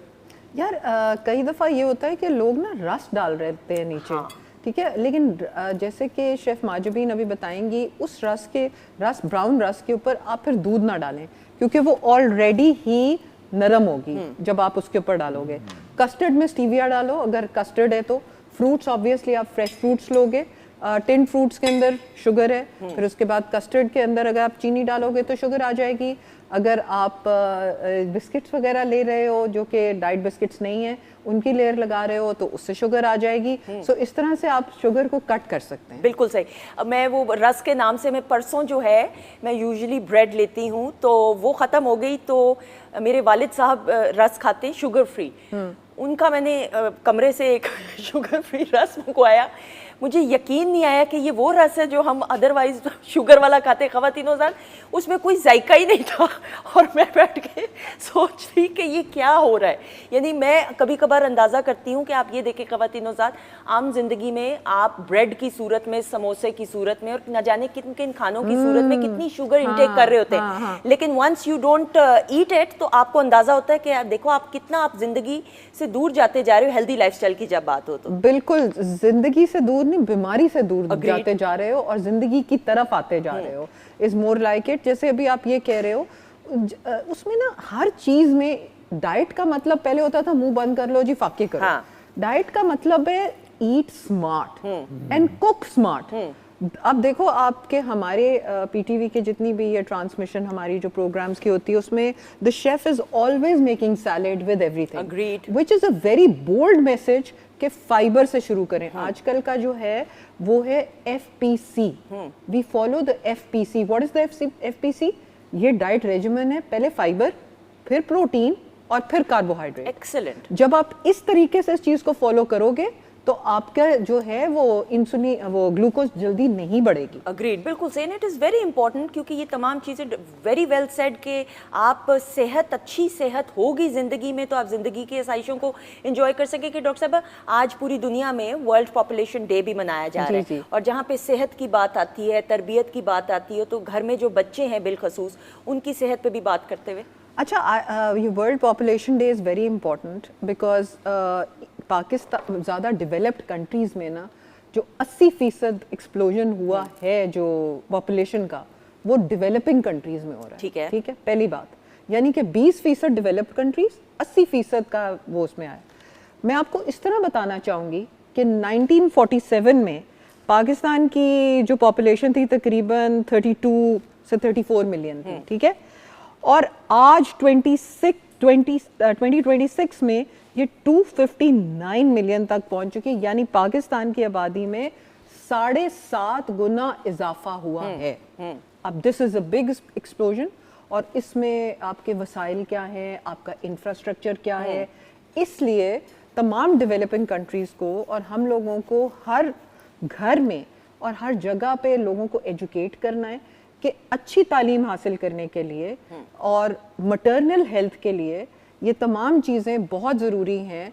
यार कई दफ़ा ये होता है कि लोग ना रस डाल रहते हैं नीचे। हाँ। ठीक है, लेकिन जैसे कि शेफ़ माजबीन अभी बताएंगी, उस ब्राउन रस के ऊपर आप फिर दूध ना डालें क्योंकि वो ऑलरेडी ही नरम होगी जब आप उसके ऊपर डालोगे। कस्टर्ड में स्टीविया डालो अगर कस्टर्ड है तो। फ्रूट्स ऑब्वियसली आप फ्रेश फ्रूट्स लोगे। टिन फ्रूट्स के अंदर शुगर है, फिर उसके बाद कस्टर्ड के अंदर अगर आप चीनी डालोगे तो शुगर आ जाएगी। अगर आप बिस्किट्स वगैरह ले रहे हो जो कि डाइट बिस्किट्स नहीं है, उनकी लेयर लगा रहे हो तो उससे शुगर आ जाएगी। सो इस तरह से आप शुगर को कट कर सकते हैं। बिल्कुल सही। मैं वो रस के नाम से मैं परसों जो है मैं यूजुअली ब्रेड लेती हूँ तो वो ख़त्म हो गई। तो मेरे वालिद साहब रस खाते हैं शुगर फ्री, उनका मैंने कमरे से एक शुगर फ्री रस मंगवाया। मुझे यकीन नहीं आया कि ये वो रस है जो हम अदरवाइज शुगर वाला खाते। ख़वातीनो ज़ात, उसमें कोई जायका ही नहीं था और मैं बैठ के सोच रही कि ये क्या हो रहा है। यानी मैं कभी कभार अंदाज़ा करती हूँ कि आप ये देखें ख़वातीनो ज़ात, आम जिंदगी में आप ब्रेड की सूरत में, समोसे की सूरत में और न जाने किन किन खानों की सूरत में कितनी शुगर इंटेक कर रहे होते हैं। लेकिन once you don't eat it तो आपको अंदाज़ा होता है कि देखो आप कितना आप जिंदगी से दूर जाते जा रहे हो। हेल्दी लाइफस्टाइल की जब बात हो तो बिल्कुल जिंदगी से दूर नहीं, बीमारी से दूर जाते जा रहे हो और जिंदगी की तरफ आते जा रहे हो। Is more like it. जैसे अभी आप ये कह रहे हो, उसमें ना हर चीज में डाइट का मतलब पहले होता था मुंह बंद कर लो जी फाके करो। डाइट का मतलब है ईट स्मार्ट एंड कुक स्मार्ट। अब देखो आपके हमारे पीटीवी के जितनी भी ये ट्रांसमिशन हमारी जो प्रोग्राम्स की होती है उसमें the chef is always making salad with everything, Agreed. Which is a very bold message कि फाइबर से शुरू करें। आजकल का जो है वो है FPC, we follow the FPC. What is the FPC? ये डाइट रेजिमेन है, पहले फाइबर, फिर प्रोटीन और फिर कार्बोहाइड्रेट। एक्सीलेंट। जब आप इस तरीके से इस चीज को फॉलो करोगे तो आपका जो है वो इंसुलिन, वो ग्लूकोज जल्दी नहीं बढ़ेगी। अग्रीड, बिल्कुल सही। इट इज़ वेरी इंपॉर्टेंट क्योंकि ये तमाम चीज़ें वेरी वेल सेड कि आप सेहत, अच्छी सेहत होगी ज़िंदगी में तो आप ज़िंदगी की आसाइशों को एंजॉय कर सकें। कि डॉक्टर साहब आज पूरी दुनिया में वर्ल्ड पॉपुलेशन डे भी मनाया जा रहा है और जहाँ पे सेहत की बात आती है, तरबियत की बात आती है, तो घर में जो बच्चे हैं बिलखसूस उनकी सेहत पे भी बात करते हुए। अच्छा, ये world population day is very important because Pakistan ज़्यादा डेवलप्ड कंट्रीज़ में ना जो 80% एक्सप्लोजन हुआ है जो पॉपुलेशन का, वो डेवलपिंग कंट्रीज़ में हो रहा है। ठीक है, ठीक है, पहली बात। यानी कि 20% डेवलप्ड कंट्रीज़, 80% का वो उसमें आया। मैं आपको इस तरह बताना चाहूँगी कि 1947 में पाकिस्तान की जो पॉपुलेशन थी तकरीबन 32 से 34 मिलियन थी, ठीक है, और आज 2026 में ये 259 मिलियन तक पहुंच चुकी है। यानी पाकिस्तान की आबादी में 7.5 गुना इजाफा हुआ है। अब this is a big explosion और इसमें आपके वसाइल क्या है, आपका इंफ्रास्ट्रक्चर क्या है, इसलिए तमाम डेवलपिंग कंट्रीज को और हम लोगों को हर घर में और हर जगह पे लोगों को एजुकेट करना है कि अच्छी तालीम हासिल करने के लिए और मटर्नल हेल्थ के लिए ये तमाम चीज़ें बहुत ज़रूरी हैं।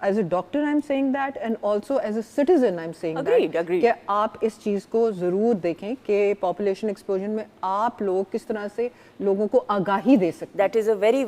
As a doctor I am saying that and also as a citizen I am saying that कि आप इस चीज़ को ज़रूर देखें कि पॉपुलेशन एक्सप्लोजन में आप लोग किस तरह से लोगों को आगाही दे सकते हैं। That is a very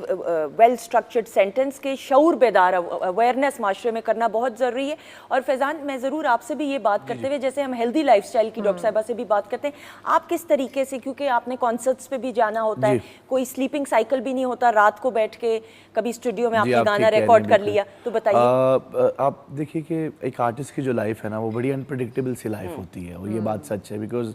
well structured sentence के शऊर बेदार अवेयरनेस माशरे में करना बहुत ज़रूरी है। और फैज़ान, मैं ज़रूर आपसे भी ये बात करते हुए, जैसे हम हेल्दी लाइफस्टाइल की डॉक्टर साहिबा से भी बात करते हैं, आप किस तरीके से, क्योंकि आपने कॉन्सर्ट्स पे भी जाना होता है, कोई स्लीपिंग साइकिल भी नहीं होता, रात को बैठ के कभी स्टूडियो में आपने गाना रिकॉर्ड कर लिया, तो बताइए। आप देखिए कि एक आर्टिस्ट की जो लाइफ है ना वो बड़ी अनप्रेडिक्टेबल सी लाइफ होती है और ये बात सच है बिकॉज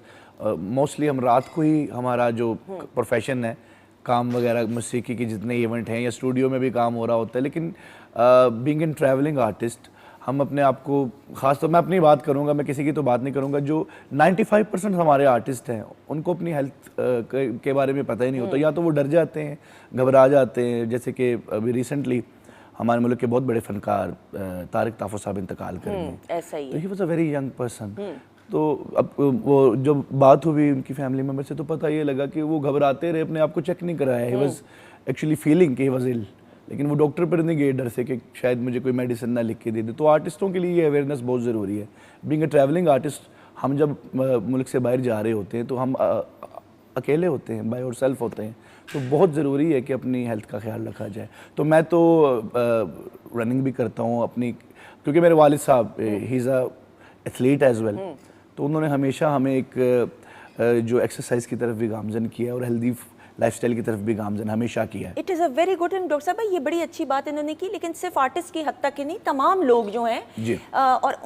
मोस्टली हम रात को ही, हमारा जो प्रोफेशन है, काम वगैरह, मौसीकी के जितने इवेंट हैं या स्टूडियो में भी काम हो रहा होता है, लेकिन बीइंग एन ट्रैवलिंग आर्टिस्ट हम अपने आप को, खास तो मैं अपनी बात करूंगा, मैं किसी की तो बात नहीं करूंगा, जो 95% हमारे आर्टिस्ट हैं उनको अपनी हेल्थ के बारे में पता ही नहीं होता। या तो वो डर जाते हैं, घबरा जाते हैं, जैसे कि अभी रिसेंटली हमारे मुल्क के बहुत बड़े फनकार तारिक ताफो साहब इंतकाल कर गए। ऐसा ही तो he was a very young person. तो अब वो जब बात हुई उनकी फैमिली मेम्बर से तो पता ये लगा कि वो घबराते रहे, अपने आप को चेक नहीं कराया। ही वाज एक्चुअली फीलिंग कि ही वाज इल, लेकिन वो डॉक्टर पर नहीं गए डर से कि शायद मुझे कोई मेडिसिन ना लिख के दे दे। तो आर्टिस्टों के लिए ये अवेयरनेस बहुत ज़रूरी है। बीइंग अ ट्रैवलिंग आर्टिस्ट, हम जब मुल्क से बाहर जा रहे होते हैं तो हम अकेले होते हैं, बाय आवरसेल्फ होते हैं, तो बहुत ज़रूरी है कि अपनी हेल्थ का ख्याल रखा जाए। तो मैं तो रनिंग भी करता हूँ अपनी, क्योंकि मेरे वालिद साहब he is a athlete as well, तो उन्होंने हमेशा हमें एक जो एक्सरसाइज की तरफ भी गामजन किया और हेल्दी लाइफस्टाइल की तरफ भी गामजन हमेशा किया है। It is a very good. And doctor साहब ये बड़ी अच्छी बात इन्होंने की, लेकिन सिर्फ आर्टिस्ट की हद तक ही नहीं, तमाम लोग जो हैं और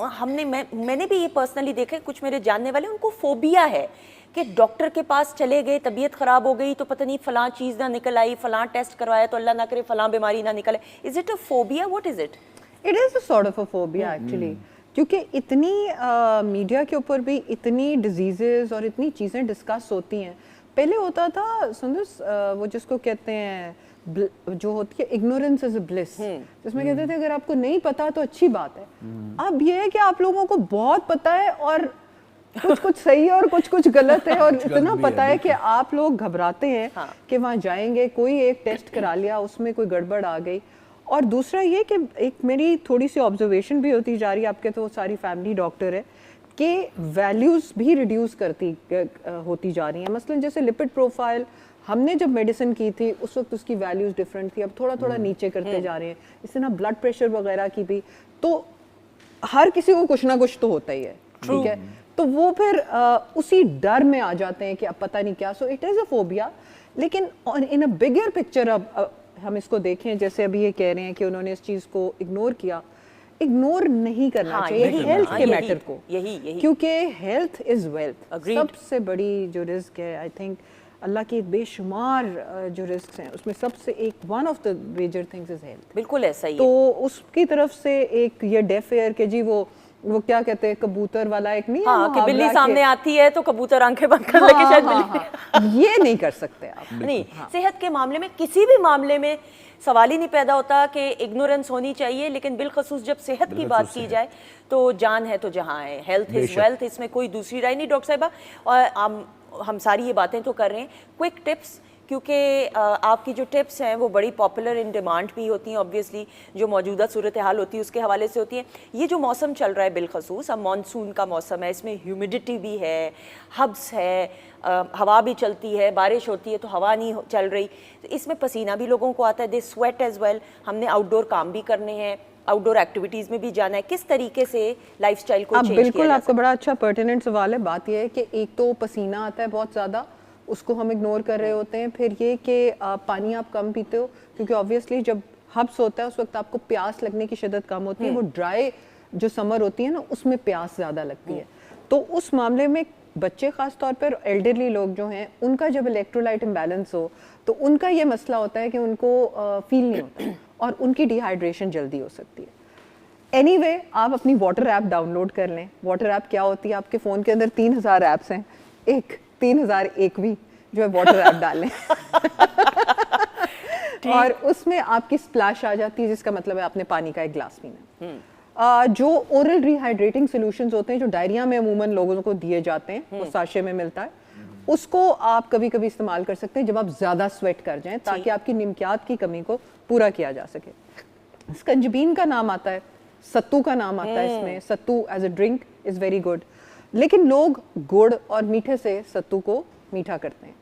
मैंने भी ये पर्सनली देखा है, कुछ मेरे जानने वाले, उनको फोबिया है कि डॉक्टर के पास चले गए, तबीयत ख़राब हो गई तो पता नहीं फ़लाँ चीज़ ना निकल आई, फ़लाँ टेस्ट करवाया तो अल्लाह ना करे फ़लाँ बीमारी ना निकले। Is it a phobia? What is it? It is a sort of a phobia actually, क्योंकि इतनी मीडिया के ऊपर भी इतनी डिजीजेस और इतनी चीज़ें डिस्कस होती हैं। पहले होता था सुंदर, वो जिसको कहते हैं जो होती है इग्नोरेंस इज अ ब्लिस, जिसमें कहते थे अगर आपको नहीं पता तो अच्छी बात है। अब ये है कि आप लोगों को बहुत पता है और कुछ सही है और कुछ गलत है, और इतना पता है कि आप लोग घबराते हैं कि वहाँ जाएंगे, कोई एक टेस्ट करा लिया, उसमें कोई गड़बड़ आ गई। और दूसरा ये कि एक मेरी थोड़ी सी ऑब्जर्वेशन भी होती जा रही है, आपके तो सारी फैमिली डॉक्टर है, कि वैल्यूज़ भी रिड्यूस होती जा रही हैं। मसलन जैसे लिपिड प्रोफाइल, हमने जब मेडिसिन की थी उस वक्त उसकी वैल्यूज़ डिफरेंट थी, अब थोड़ा नीचे करते जा रहे हैं। इसी तरह ब्लड प्रेशर वगैरह की भी, तो हर किसी को कुछ ना कुछ तो होता ही है, ठीक है, तो वो फिर उसी डर में आ जाते हैं कि अब पता नहीं क्या। So it is a phobia. लेकिन इन अ बिगर पिक्चर अब हम इसको देखें, जैसे अभी ये कह रहे हैं कि उन्होंने इस चीज़ को इग्नोर किया, इग्नोर नहीं करना हाँ, चाहिए यही, हेल्थ हाँ, के यही, मैटर को, यही। क्योंकि हेल्थ इज वेल्थ। Agreed. सबसे बड़ी जो रिस्क है, आई थिंक अल्लाह की बेशुमार जो रिस्क हैं उसमें सबसे एक one of the major things is health. बिल्कुल ऐसा ही तो है। उसकी तरफ से एक ये डेफ एयर के जी वो क्या कहते हैं कबूतर वाला एक नहीं है हाँ, कि मुहावरा बिल्ली के- सामने आती है तो कबूतर आंखें बंद कर लेके शायद बिल्ली ये नहीं कर सकते आप। नहीं, सेहत के मामले में किसी भी मामले में सवाल ही नहीं पैदा होता कि इग्नोरेंस होनी चाहिए, लेकिन बिलखसूस जब सेहत की बात की जाए तो जान है तो जहाँ है, हेल्थ इज वेल्थ, इसमें कोई दूसरी राय नहीं डॉक्टर साहिबा। और हम सारी ये बातें तो कर रहे हैं, क्विक टिप्स, क्योंकि आपकी जो टिप्स हैं वो बड़ी पॉपुलर इन डिमांड भी होती हैं, ऑब्वियसली जो मौजूदा सूरत हाल होती है उसके हवाले से होती है। ये जो मौसम चल रहा है बिलखसूस, अब मानसून का मौसम है, इसमें ह्यूमिडिटी भी है, हब्स है, हवा भी चलती है, बारिश होती है तो हवा नहीं चल रही, तो इसमें पसीना भी लोगों को आता है, दे स्वेट एज वेल। हमने आउटडोर काम भी करने हैं, आउटडोर एक्टिविटीज़ में भी जाना है, किस तरीके से लाइफस्टाइल को आप चेंज बिल्कुल, किया जा आपका बड़ा अच्छा पर्टिनेंट सवाल है। बात यह है कि एक तो पसीना आता है बहुत ज़्यादा, उसको हम इग्नोर कर रहे होते हैं। फिर ये कि पानी आप कम पीते हो, क्योंकि ऑब्वियसली जब हब्स होता है उस वक्त आपको प्यास लगने की शिद्दत कम होती है। वो ड्राई जो समर होती है ना उसमें प्यास ज़्यादा लगती है, तो उस मामले में बच्चे ख़ास तौर पर, एल्डरली लोग जो हैं, उनका जब इलेक्ट्रोलाइट इम्बैलेंस हो तो उनका ये मसला होता है कि उनको फील नहीं होता और उनकी डिहाइड्रेशन जल्दी हो सकती है। एनीवे, आप अपनी वाटर ऐप डाउनलोड कर लें। वाटर ऐप क्या होती है, आपके फ़ोन के अंदर 3000 ऐप्स हैं, एक 3001वीं जो है वाटर ऐप डाल लें और उसमें आपकी स्प्लैश आ जाती है, जिसका मतलब है आपने पानी का एक गिलास पीना। जो ओरल रिहाइड्रेटिंग सॉल्यूशंस होते हैं जो डायरिया में अमूमन लोगों को दिए जाते हैं, वो साशे में मिलता है, उसको आप कभी कभी इस्तेमाल कर सकते हैं जब आप ज़्यादा स्वेट कर जाएं, ताकि आपकी निमकियात की कमी को पूरा किया जा सके। स्कंजबीन का नाम आता है, सत्तू का नाम आता है इसमें, sattu as a drink is very good, लेकिन लोग गुड़ और मीठे से सत्तू को मीठा करते हैं।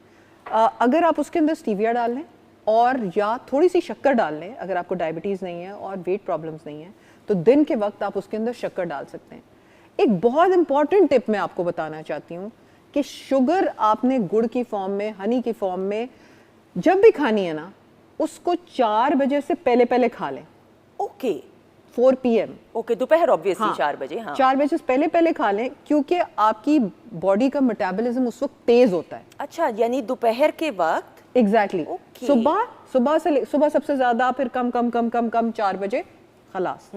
अगर आप उसके अंदर स्टीविया डाल लें और या थोड़ी सी शक्कर डाल लें, अगर आपको डायबिटीज़ नहीं है और वेट प्रॉब्लम्स नहीं है, तो दिन के वक्त आप उसके अंदर शक्कर डाल सकते हैं। एक बहुत इंपॉर्टेंट टिप मैं आपको बताना चाहती हूँ कि शुगर आपने गुड़ की फॉर्म में, हनी की फॉर्म में जब भी खानी है ना, उसको 4 बजे से पहले पहले खा लें। Okay 4 PM। ओके, दोपहर ऑब्वियसली 4 बजे। हाँ, 4 बजे से पहले पहले खा लें, क्योंकि आपकी बॉडी का मेटाबॉलिज्म उस वक्त तेज होता है। अच्छा, यानी दोपहर के वक्त। Exactly Okay. सुबह सबसे ज्यादा, फिर कम कम कम कम कम 4 बजे खलास।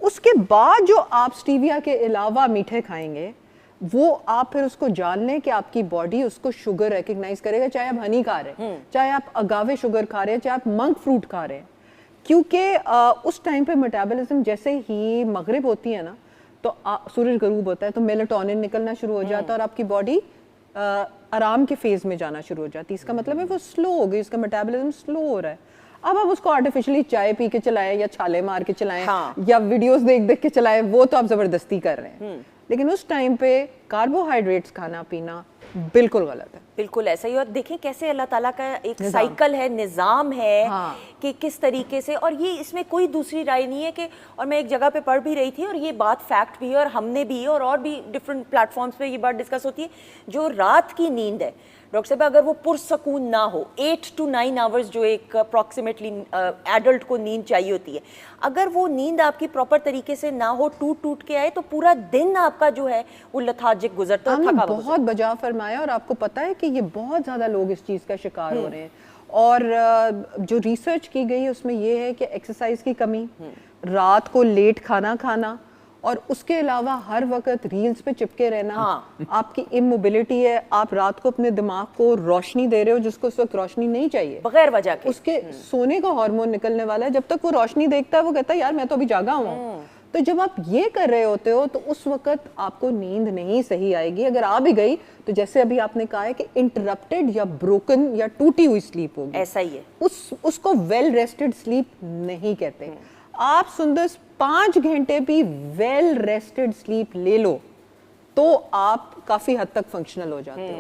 उसके बाद जो आप स्टीविया के अलावा मीठे खाएंगे, वो आप फिर उसको जान लें कि आपकी बॉडी उसको शुगर रिकग्नाइज करेगा, चाहे आप हनी खा रहे हैं, चाहे आप अगावे शुगर खा रहे हैं, चाहे आप मंक फ्रूट खा रहे हैं, क्योंकि उस टाइम पे मेटाबॉलिज्म जैसे ही मगरिब होती है ना, तो सूरज गरूब होता है तो मेलाटोनिन निकलना शुरू हो जाता है और आपकी बॉडी आराम के फेज में जाना शुरू हो जाती है। इसका मतलब है वो स्लो हो गई, इसका मेटाबॉलिज्म स्लो हो रहा है। अब आप उसको आर्टिफिशियली चाय पी के चलाएं या छाले मार के चलाएं, हाँ। या वीडियोस देख देख के चलाएं, वो तो आप जबरदस्ती कर रहे हैं, लेकिन उस टाइम पे कार्बोहाइड्रेट्स खाना पीना बिल्कुल गलत है। बिल्कुल ऐसा ही। और देखें कैसे अल्लाह ताला का एक साइकिल है, निज़ाम है, हाँ। कि किस तरीके से, और ये इसमें कोई दूसरी राय नहीं है कि, और मैं एक जगह पे पढ़ भी रही थी और ये बात फैक्ट भी है और हमने भी और भी डिफरेंट प्लेटफॉर्म्स पे ये बात डिस्कस होती है, जो रात की नींद है डॉक्टर साहब, अगर वो पुरसकून ना हो, 8 to 9 आवर्स जो एक अप्रॉक्सीमेटली एडल्ट को नींद चाहिए होती है, अगर वो नींद आपकी प्रॉपर तरीके से ना हो, टूट के आए, तो पूरा दिन आपका जो है वो लथार्जिक गुजरता है, थका हुआ गुजरता है। बहुत बजा फरमाया, और आपको पता है कि ये बहुत ज़्यादा लोग इस चीज़ का शिकार हो रहे हैं। और जो रिसर्च की गई है उसमें ये है कि एक्सरसाइज की कमी, रात को लेट खाना और उसके अलावा हर वक्त रील्स पे चिपके रहना, हाँ। आपकी इमोबिलिटी है, आप रात को अपने दिमाग को रोशनी दे रहे हो जिसको उस वक्त रोशनी नहीं चाहिए, बगैर वजह के। उसके सोने का हार्मोन निकलने वाला है, जब तक वो रोशनी देखता है वो कहता है यार मैं तो अभी जागा हुआ हूँ। तो जब आप ये कर रहे होते हो तो उस वक्त आपको नींद नहीं सही आएगी। अगर आ भी गई तो जैसे अभी आपने कहा है कि इंटरप्टेड या ब्रोकन या टूटी हुई स्लीप होगी, ऐसा ही है। उसको वेल रेस्टेड स्लीप नहीं कहते। आप सुंदर 5 घंटे भी वेल रेस्टेड स्लीप ले लो तो आप काफी हद तक फंक्शनल हो जाते हो,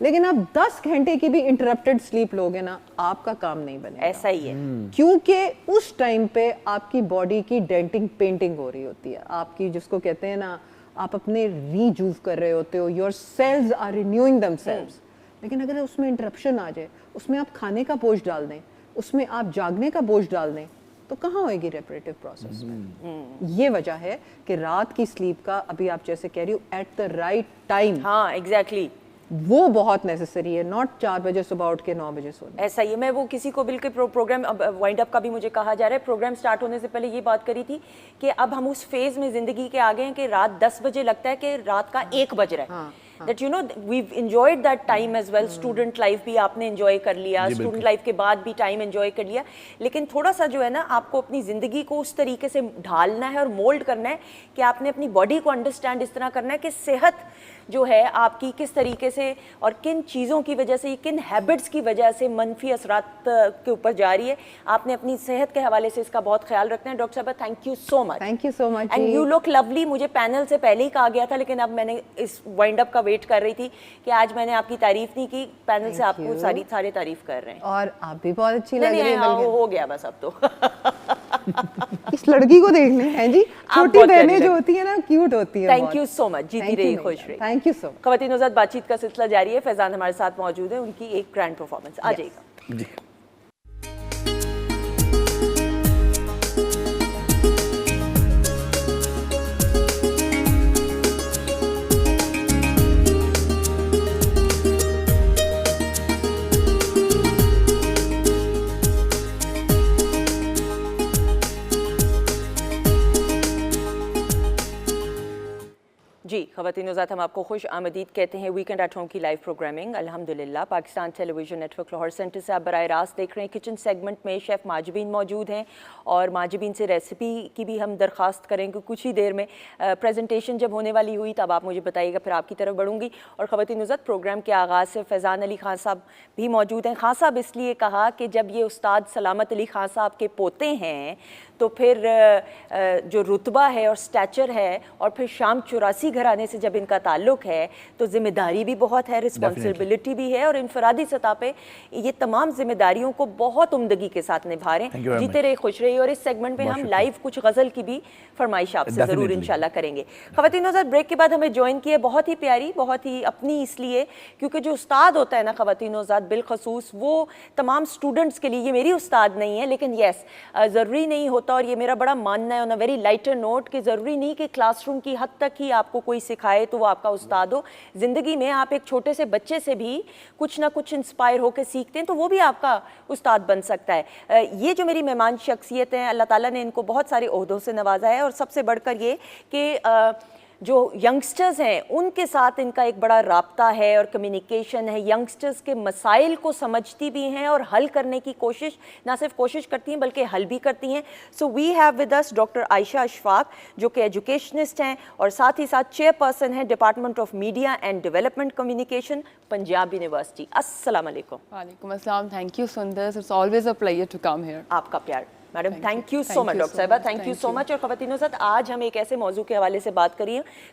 लेकिन आप 10 घंटे की भी इंटरप्टेड स्लीप लोगे ना, आपका काम नहीं बनेगा। ऐसा ही है। क्योंकि उस टाइम पे आपकी बॉडी की डेंटिंग पेंटिंग हो रही होती है, आपकी जिसको कहते हैं ना, आप अपने रीजूव कर रहे होते हो, your cells are renewing themselves. लेकिन अगर उसमें इंटरप्शन आ जाए, उसमें आप खाने का बोझ डाल दें, उसमें आप जागने का बोझ डाल दें, तो कहाँ होएगी रेपरेटिव प्रोसेस में। ये वजह है कि रात की स्लीप का, अभी आप जैसे कह रही हो, एट द राइट टाइम, हाँ एग्जैक्टली, वो बहुत नेसेसरी है, नॉट 4 बजे सुबह उठ के 9 बजे सोना। ऐसा ही है। मैं वो किसी को बिल्कुल प्रोग्राम वाइंड अप का भी मुझे कहा जा रहा है, प्रोग्राम स्टार्ट होने से पहले ये बात करी थी कि अब हम उस फेज में जिंदगी के आ गए हैं कि रात 10 बजे लगता है कि रात का 1 बज रहा है। That you know we enjoyed that time as well. Student life भी आपने एंजॉय कर लिया, स्टूडेंट लाइफ के बाद भी टाइम एंजॉय कर लिया, लेकिन थोड़ा सा जो है ना आपको अपनी ज़िंदगी को उस तरीके से ढालना है और मोल्ड करना है कि आपने अपनी बॉडी को अंडरस्टैंड इस तरह करना है कि सेहत जो है आपकी किस तरीके से और किन चीज़ों की वजह से, किन हैबिट्स की वजह से मनफी असरात के ऊपर जा रही है। आपने अपनी सेहत के हवाले से इसका बहुत ख्याल रखना है। डॉक्टर साहब thank you so much. Thank you so much. And you look lovely. मुझे पैनल से पहले ही कहा गया था, लेकिन अब मैंने इस वाइंड अप का वेट कर रही थी कि आज मैंने आपकी तारीफ नहीं की, पैनल से आपको सारे तारीफ कर रहे हैं। और आप भी बहुत अच्छी लग रही है। हो गया बस अब तो। इस लड़की को देख लें, हैं जी, छोटी बहनें जो होती है ना क्यूट होती है। Thank you so much. जीती रही, खुश रही। Thank you so much. ख़वातीन नौज़ाद बातचीत का सिलसिला जारी है। फैजान हमारे साथ मौजूद है, उनकी एक ग्रैंड परफॉर्मेंस आ जाएगा। जी ख़वातीन नौज़ाद, हम आपको खुश आमदीद कहते हैं वीकेंड एट होम की लाइव प्रोग्रामिंग अल्हम्दुलिल्लाह Pakistan television network Lahore centre से आप बराह रास्त देख रहे हैं। किचन सेगमेंट में शेफ़ माजबीन मौजूद हैं और माजबीन से रेसिपी की भी हम दरख्वास्त करेंगे कुछ ही देर में। प्रेजेंटेशन जब होने वाली हुई तब आप मुझे बताइएगा, फिर आपकी तरफ बढ़ूँगी। और ख़वातीन नौज़ाद प्रोग्राम के आगाज़ से फैज़ान अली खान साहब भी मौजूद हैं। खान साहब इसलिए कहा कि जब ये उस्ताद सलामत अली खान साहब के पोते हैं तो फिर जो रुतबा है और स्टैचर है और फिर शाम 84 घराने से जब इनका ताल्लुक़ है तो ज़िम्मेदारी भी बहुत है, रिस्पॉन्सिबिलिटी भी है और इनफरादी सतह पे ये तमाम जिम्मेदारियों को बहुत उम्दगी के साथ निभा रहे हैं। जीते रहे, खुश रही। और इस सेगमेंट में हम लाइव कुछ गज़ल की भी फरमाइश आपसे ज़रूर इंशाल्लाह करेंगे। ख़वातीन नौज़ाद ब्रेक के बाद हमें ज्वाइन किए, बहुत ही प्यारी, बहुत ही अपनी, इसलिए क्योंकि जो उस्ताद होता है ना ख़वातीन नौज़ाद बिलखसूस, वो तमाम स्टूडेंट्स के लिए, ये मेरी उस्ताद नहीं है लेकिन येस ज़रूरी नहीं होता, और ये मेरा बड़ा मानना है on a very lighter note कि ज़रूरी नहीं कि क्लासरूम की हद तक ही आपको कोई सिखाए तो वो आपका उस्ताद हो। ज़िंदगी में आप एक छोटे से बच्चे से भी कुछ ना कुछ इंस्पायर होकर सीखते हैं तो वो भी आपका उस्ताद बन सकता है। ये जो मेरी मेहमान शख्सियत हैं, अल्लाह ताला ने इनको बहुत सारे ओहदों से नवाजा है और सबसे बढ़कर ये कि जो यंगस्टर्स हैं उनके साथ इनका एक बड़ा राब्ता है और कम्युनिकेशन है। यंगस्टर्स के मसाइल को समझती भी हैं और हल करने की कोशिश, ना सिर्फ कोशिश करती हैं बल्कि हल भी करती हैं। So we have with us doctor Ayesha Ashfaq जो कि एजुकेशनिस्ट हैं और साथ ही साथ चेयरपर्सन हैं department of media and development communication, Punjab university. अस्सलाम वालेकुम। वालेकुम अस्सलाम। Thank you Sundar, it's always a pleasure to come here. आपका प्यार madam, thank you so much. Doctor साहिबा थैंक यू सो मच। और ख़वातीन नौज़ाद आज हम एक ऐसे मौजू के हवाले से बात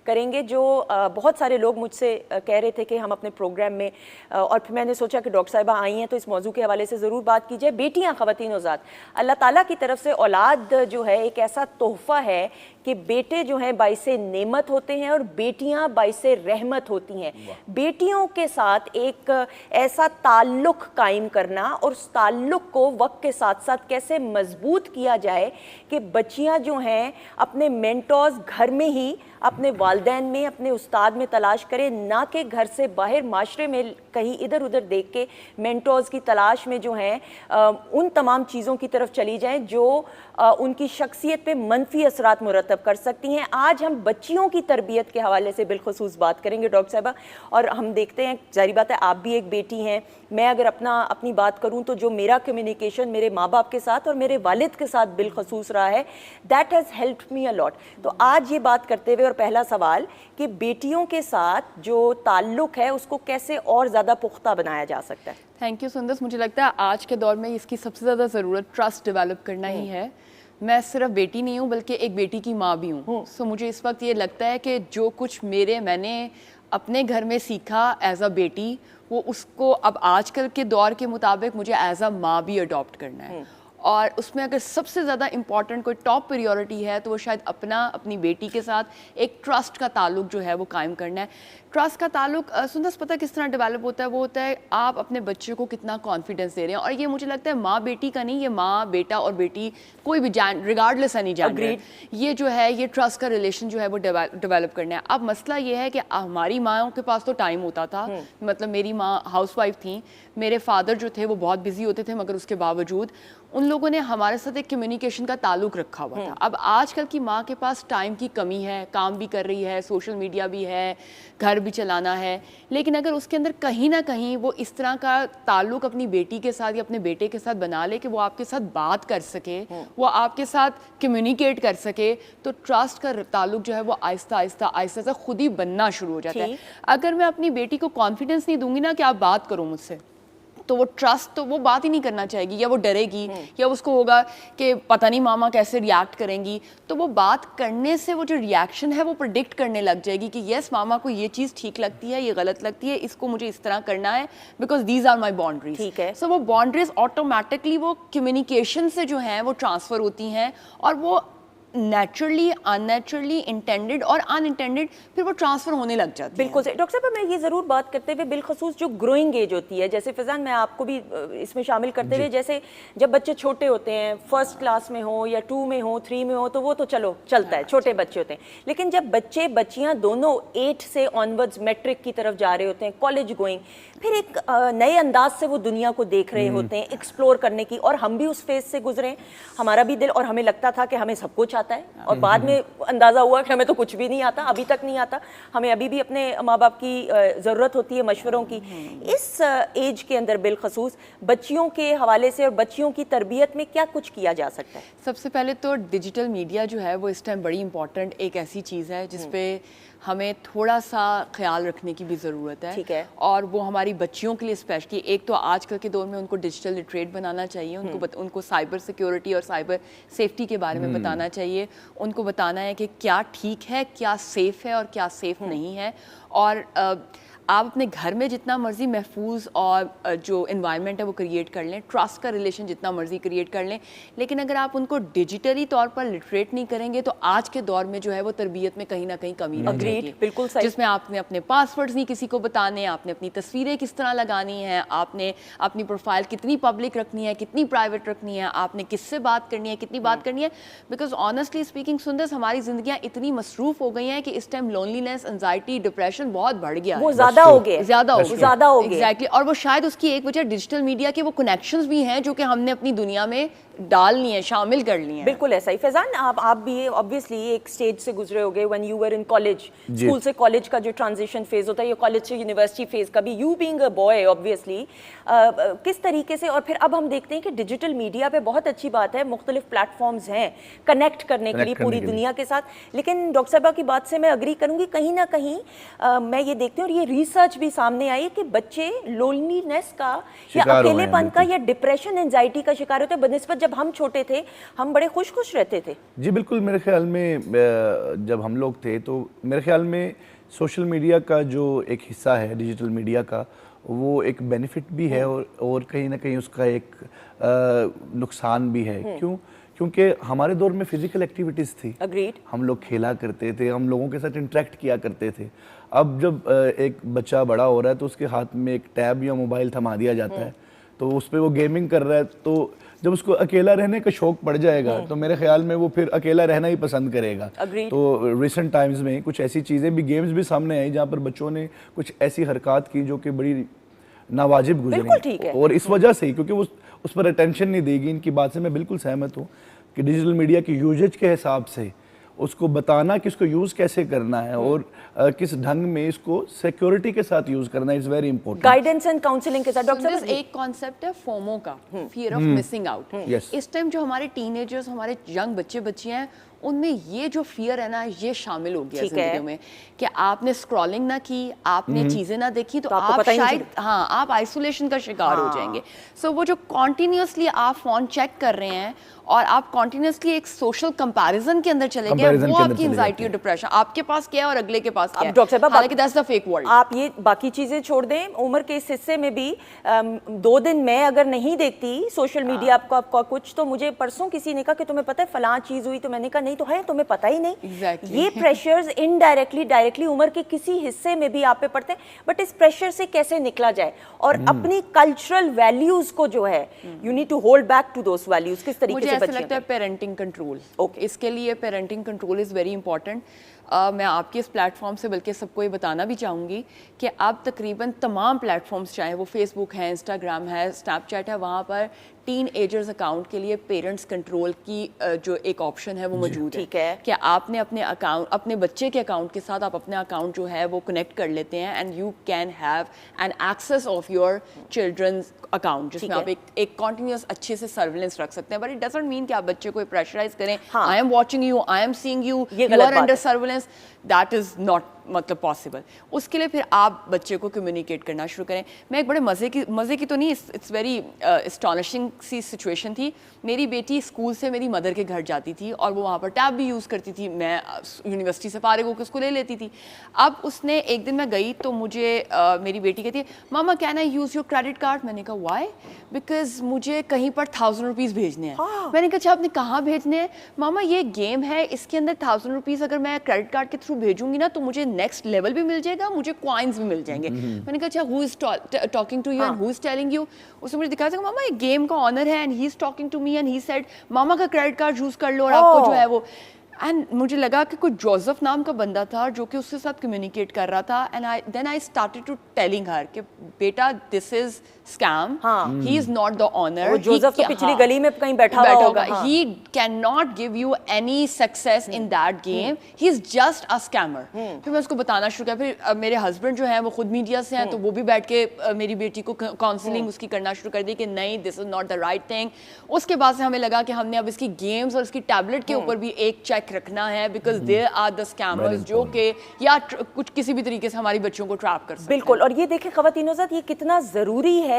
करेंगे जो बहुत सारे लोग मुझसे कह रहे थे कि हम अपने प्रोग्राम में, और फिर मैंने सोचा कि डॉक्टर साहिबा आई हैं तो इस मौजू के हवाले से ज़रूर बात की जाए। बेटियाँ, ख़वातीन नौज़ाद, अल्लाह ताला की तरफ से औलाद जो है एक ऐसा तोहफ़ा है कि बेटे जो हैं बाइसे नेमत होते हैं और बेटियां बाइसे रहमत होती हैं। बेटियों के साथ एक ऐसा ताल्लुक़ कायम करना और उस ताल्लुक़ को वक्त के साथ साथ कैसे मजबूत किया जाए कि बच्चियां जो हैं अपने मेंटोर्स घर में ही, अपने वालिदैन में, अपने उस्ताद में तलाश करें, ना कि घर से बाहर माशरे में कहीं इधर उधर देख के मेंटोर्स की तलाश में जो हैं उन तमाम चीज़ों की तरफ चली जाएं जो उनकी शख्सियत पे मनफी असरात मुरतब कर सकती हैं। आज हम बच्चियों की तरबियत के हवाले से बिलखसूस बात करेंगे डॉक्टर साहिबा। और हम देखते हैं, जारी बात है, आप भी एक बेटी हैं, मैं अगर अपनी बात करूं तो जो मेरा कम्युनिकेशन मेरे माँ बाप के साथ और मेरे वालिद के साथ बिलखसूस रहा है, that has helped me a lot. तो आज ये बात करते हुए और पहला सवाल कि बेटियों के साथ जो ताल्लुक़ है उसको कैसे और ज़्यादा पुख्ता बनाया जा सकता है। थैंक यू सुंदर। मुझे लगता है आज के दौर में इसकी सबसे ज़्यादा ज़रूरत ट्रस्ट डेवलप करना ही है। मैं सिर्फ बेटी नहीं हूँ बल्कि एक बेटी की माँ भी हूँ। सो मुझे इस वक्त ये लगता है कि जो कुछ मैंने अपने घर में सीखा एज अ बेटी, वो उसको अब आजकल के दौर के मुताबिक मुझे एज अ माँ भी अडॉप्ट करना है। और उसमें अगर सबसे ज़्यादा इम्पॉर्टेंट कोई टॉप प्रायोरिटी है तो वो शायद अपनी बेटी के साथ एक ट्रस्ट का ताल्लुक जो है वो कायम करना है। ट्रस्ट का ताल्लुक सुंदर पता किस तरह डेवलप होता है, वो होता है आप अपने बच्चे को कितना कॉन्फिडेंस दे रहे हैं। और ये मुझे लगता है माँ बेटी का नहीं, ये माँ बेटा और बेटी कोई भी रिगार्डलेस एनी जेंडर, ये जो है ये ट्रस्ट का रिलेशन जो है वो डेवलप करना है। अब मसला ये है कि हमारी माँओं के पास तो टाइम होता था, मतलब मेरी माँ हाउसवाइफ थी, मेरे फादर जो थे वो बहुत बिजी होते थे, मगर उसके बावजूद उन लोगों ने हमारे साथ एक कम्युनिकेशन का ताल्लुक रखा हुआ था। अब आजकल की माँ के पास टाइम की कमी है, काम भी कर रही है, सोशल मीडिया भी है, घर भी चलाना है, लेकिन अगर उसके अंदर कहीं ना कहीं वो इस तरह का ताल्लुक अपनी बेटी के साथ या अपने बेटे के साथ बना ले कि वो आपके साथ बात कर सके, वो आपके साथ कम्युनिकेट कर सके, तो ट्रस्ट का ताल्लुक जो है वो आहिस्ता आहिस्ता आहिस्ता आहिस्ता खुद ही बनना शुरू हो जाता है। अगर मैं अपनी बेटी को कॉन्फिडेंस नहीं दूंगी ना कि आप बात करो मुझसे, तो वो ट्रस्ट, तो वो बात ही नहीं करना चाहेगी, या वो डरेगी, या उसको होगा कि पता नहीं मामा कैसे रिएक्ट करेंगी। तो वो बात करने से वो जो रिएक्शन है वो प्रेडिक्ट करने लग जाएगी कि यस मामा को ये चीज़ ठीक लगती है, ये गलत लगती है, इसको मुझे इस तरह करना है, because these are my boundaries. ठीक है। सो वो बाउंड्रीज ऑटोमेटिकली वो कम्युनिकेशन से जो है वो ट्रांसफ़र होती हैं, और वो नेचुरली, अननेचुरली, इंटेंडेड और अनइंटेंडेड फिर वो ट्रांसफर होने लग जाती है। बिल्कुल सही। डॉक्टर साहब, मैं ये ज़रूर बात करते हुए बिलखसूस जो ग्रोइंग एज होती है, जैसे फिजान मैं आपको भी इसमें शामिल करते हुए, जैसे जब बच्चे छोटे होते हैं, फर्स्ट क्लास में हो या 2 में हो, 3 में हो, तो वो तो चलो चलता है, छोटे बच्चे होते हैं। लेकिन जब बच्चे बच्चियाँ दोनों 8 से ऑनवर्ड्स मैट्रिक की तरफ जा रहे होते हैं, कॉलेज गोइंग, फिर एक नए अंदाज से वो दुनिया को देख रहे होते हैं, एक्सप्लोर करने की, और हम भी उस फेज से गुजरे, हमारा भी दिल, और हमें लगता था कि हमें सब कुछ आता है, और बाद में अंदाज़ा हुआ कि हमें तो कुछ भी नहीं आता, अभी तक नहीं आता, हमें अभी भी अपने माँ बाप की ज़रूरत होती है, मशवरों की। इस एज के अंदर बिलखसूस बच्चियों के हवाले से और बच्चियों की तरबियत में क्या कुछ किया जा सकता है? सबसे पहले तो डिजिटल मीडिया जो है वो इस टाइम बड़ी इंपॉर्टेंट एक ऐसी चीज़ है जिस पे हमें थोड़ा सा ख्याल रखने की भी ज़रूरत है। ठीक है। और वो हमारी बच्चियों के लिए स्पेशली, एक तो आजकल के दौर में उनको डिजिटल लिटरेट बनाना चाहिए, उनको साइबर सिक्योरिटी और साइबर सेफ्टी के बारे में बताना चाहिए, उनको बताना है कि क्या ठीक है, क्या सेफ़ है और क्या सेफ़ नहीं है। और आप अपने घर में जितना मर्जी महफूज और जो इन्वायरमेंट है वो क्रिएट कर लें, ट्रस्ट का रिलेशन जितना मर्जी क्रिएट कर लें, लेकिन अगर आप उनको डिजिटली तौर पर लिटरेट नहीं करेंगे तो आज के दौर में जो है वो तरबियत में कहीं ना कहीं कमी रह जाएगी। बिल्कुल सही। जिसमें आपने अपने पासवर्ड्स नहीं किसी को बताने, आपने अपनी तस्वीरें किस तरह लगानी है, आपने अपनी प्रोफाइल कितनी पब्लिक रखनी है, कितनी प्राइवेट रखनी है, आपने किससे बात करनी है, कितनी बात करनी है। बिकॉज ऑनेस्टली स्पीकिंग सुंदर, हमारी जिंदगियां इतनी मसरूफ हो गई हैं कि इस टाइम लोनलीनेस, एंजाइटी, डिप्रेशन बहुत बढ़ गया है, ज्यादा हो गए। एग्जैक्टली। और वो शायद उसकी एक वजह डिजिटल मीडिया के वो कनेक्शंस भी हैं जो कि हमने अपनी दुनिया में डालनी है, शामिल कर ली हैं। बिल्कुल ऐसा ही। फैजान, आप भी ऑब्वियसली एक स्टेज से गुजरे होगे when you were in college, school से कॉलेज का जो ट्रांजिशन फेज होता है, या कॉलेज से यूनिवर्सिटी फेज का भी, you being a boy obviously किस तरीके से, और फिर अब हम देखते हैं कि डिजिटल मीडिया पे बहुत अच्छी बात है, मुख्तलिफ प्लेटफॉर्म्स हैं कनेक्ट करने के लिए पूरी दुनिया के साथ। लेकिन डॉक्टर साहबा की बात से मैं अग्री करूंगी, कहीं ना कहीं मैं ये देखती हूँ, और ये रिसर्च भी सामने आई कि बच्चे लोनलीनेस का या अकेलेपन का या डिप्रेशन, एंजाइटी का शिकार होते हैं बनिस्बत जब हम छोटे थे, हम बड़े खुश रहते थे। जी बिल्कुल। मेरे ख्याल में जब हम लोग थे तो मेरे ख्याल में सोशल मीडिया का जो एक हिस्सा है डिजिटल मीडिया का, वो एक बेनिफिट भी है और कहीं ना कहीं उसका एक नुकसान भी है। क्यों? क्योंकि हमारे दौर में फिजिकल एक्टिविटीज़ थी, हम लोग खेला करते थे, हम लोगों के साथ इंटरेक्ट किया करते थे। अब जब एक बच्चा बड़ा हो रहा है तो उसके हाथ में एक टैब या मोबाइल थमा दिया जाता है, तो उस पर वो गेमिंग कर रहा है, तो जब उसको अकेला रहने का शौक पड़ जाएगा तो मेरे ख्याल में वो फिर अकेला रहना ही पसंद करेगा। तो रिसेंट टाइम्स में कुछ ऐसी चीज़ें भी, गेम्स भी सामने आई जहाँ पर बच्चों ने कुछ ऐसी हरकत की जो कि बड़ी नावाजिब गुजरी, और इस वजह से, क्योंकि वो उस पर अटेंशन नहीं देगी। इनकी बात से मैं बिल्कुल सहमत हूँ कि डिजिटल मीडिया की यूजेज के हिसाब से उसको बताना कि इसको यूज़ कैसे करना है और किस ढंग में इसको सिक्योरिटी के साथ यूज़ करना है, is very important. Guidance and counselling के साथ। डॉक्टर साहब, एक कॉन्सेप्ट है फोमो का, फियर ऑफ मिसिंग आउट। इस टाइम जो हमारे टीनेजर्स, हमारे यंग बच्चियां हैं, उनमें ये जो फियर है ना, ये शामिल हो गया जिंदगी में कि आपने स्क्रॉलिंग ना की, आपने चीजें ना देखी, तो आप शायद आप आइसोलेशन का शिकार हो जाएंगे। सो वो जो कॉन्टिन्यूसली आप फोन चेक कर रहे हैं और आप कॉन्टिन्यूसली एक सोशल कंपैरिजन के अंदर चले गए है comparison वो के अंदर आपकी चले एंजाइटी और जाते डिप्रेशन, आपके पास क्या है और अगले के पास क्या है। डॉक्टर साहब, हालांकि दैट्स द फेक वर्ल्ड। आप ये बाकी चीजें छोड़ दें, उम्र के इस हिस्से में भी 2 दिन मैं अगर नहीं देखती सोशल मीडिया आपका कुछ, तो मुझे परसों किसी ने कहा कि तुम्हें पता है फलां चीज हुई, तो मैंने कहा नहीं तो है, तुम्हें पता ही नहीं। Exactly. ये प्रेशर्स इनडायरेक्टली डायरेक्टली उम्र के किसी हिस्से में भी आप पे पड़ते हैं, बट इस प्रेशर से कैसे निकला जाए और अपनी कल्चरल वैल्यूज को जो है you need to hold back to those values, किस तरीके मुझे से ऐसा बच्चे लगता है पेरेंटिंग कंट्रोल। Okay. इसके लिए parenting control is very important. मैं आपके इस प्लेटफॉर्म से बल्कि सबको ये बताना भी चाहूँगी कि अब तकरीबन तमाम प्लेटफॉर्म्स, चाहे वो फेसबुक है, इंस्टाग्राम है, स्नैपचैट है, वहाँ पर टीन एजर्स अकाउंट के लिए पेरेंट्स कंट्रोल की जो एक ऑप्शन है वो मौजूद है। ठीक है कि आपने अपने अकाउंट, अपने बच्चे के अकाउंट के साथ आप अपना अकाउंट जो है वो कनेक्ट कर लेते हैं and you can have an access of your children's account, जिसमें आप एक कॉन्टिन्यूस अच्छे से सर्विलेंस रख सकते हैं। बट इट डजंट मीन कि आप बच्चे को प्रेशराइज करें, I am watching you, I am seeing you, you are under surveillance, that is not मतलब पॉसिबल। उसके लिए फिर आप बच्चे को कम्युनिकेट करना शुरू करें। मैं एक बड़े मज़े की तो नहीं, इट्स वेरी एस्टॉनिशिंग सी सिचुएशन थी। मेरी बेटी स्कूल से मेरी मदर के घर जाती थी और वो वहाँ पर टैब भी यूज़ करती थी, मैं यूनिवर्सिटी से फारिग होकर उसको ले लेती थी। अब उसने एक दिन मैं गई तो मुझे मेरी बेटी कहती है mama can I use your credit card. मैंने कहा वाई? बिकॉज मुझे कहीं पर 1000 रुपीज़ भेजने हैं। मैंने कहा अच्छा आपने कहाँ भेजने हैं? मामा ये गेम है, इसके अंदर 1000 रुपीज़ अगर मैं क्रेडिट कार्ड के थ्रू भेजूंगी ना तो मुझे नेक्स्ट लेवल भी मिल जाएगा, मुझे कॉइन्स भी मिल जाएंगे। मैंने कहा अच्छा who is talking to you and who is telling you? उसने मुझे दिखाया मामा ये गेम का ऑनर है and he is talking to me and he said mama का क्रेडिट कार्ड यूज कर लो और आपको जो है वो। एंड मुझे लगा कि कोई जोसेफ नाम का बंदा था जो कि उसके साथ कम्युनिकेट कर रहा था and then I started to telling her कि बेटा this is scam, he is not the owner. Joseph तो पिछली गली में कहीं बैठा होगा। He can not give you any success in that game, he is just a scammer. फिर मैं उसको बताना शुरू किया। फिर मेरे हस्बैंड जो है वो खुद मीडिया से हैं, तो वो भी बैठ के मेरी बेटी को काउंसलिंग उसकी करना शुरू कर दी कि नहीं this is not the right thing. उसके बाद से हमें लगा कि हमने अब इसकी गेम्स और इसकी टैबलेट के ऊपर भी एक चेक रखना है, because they are the scammers जो कि या कुछ किसी भी तरीके से हमारी बच्चों को ट्रैप कर सकते हैं। बिल्कुल। और ये देखें ख़वातीनो ज़ात, ये कितना ज़रूरी है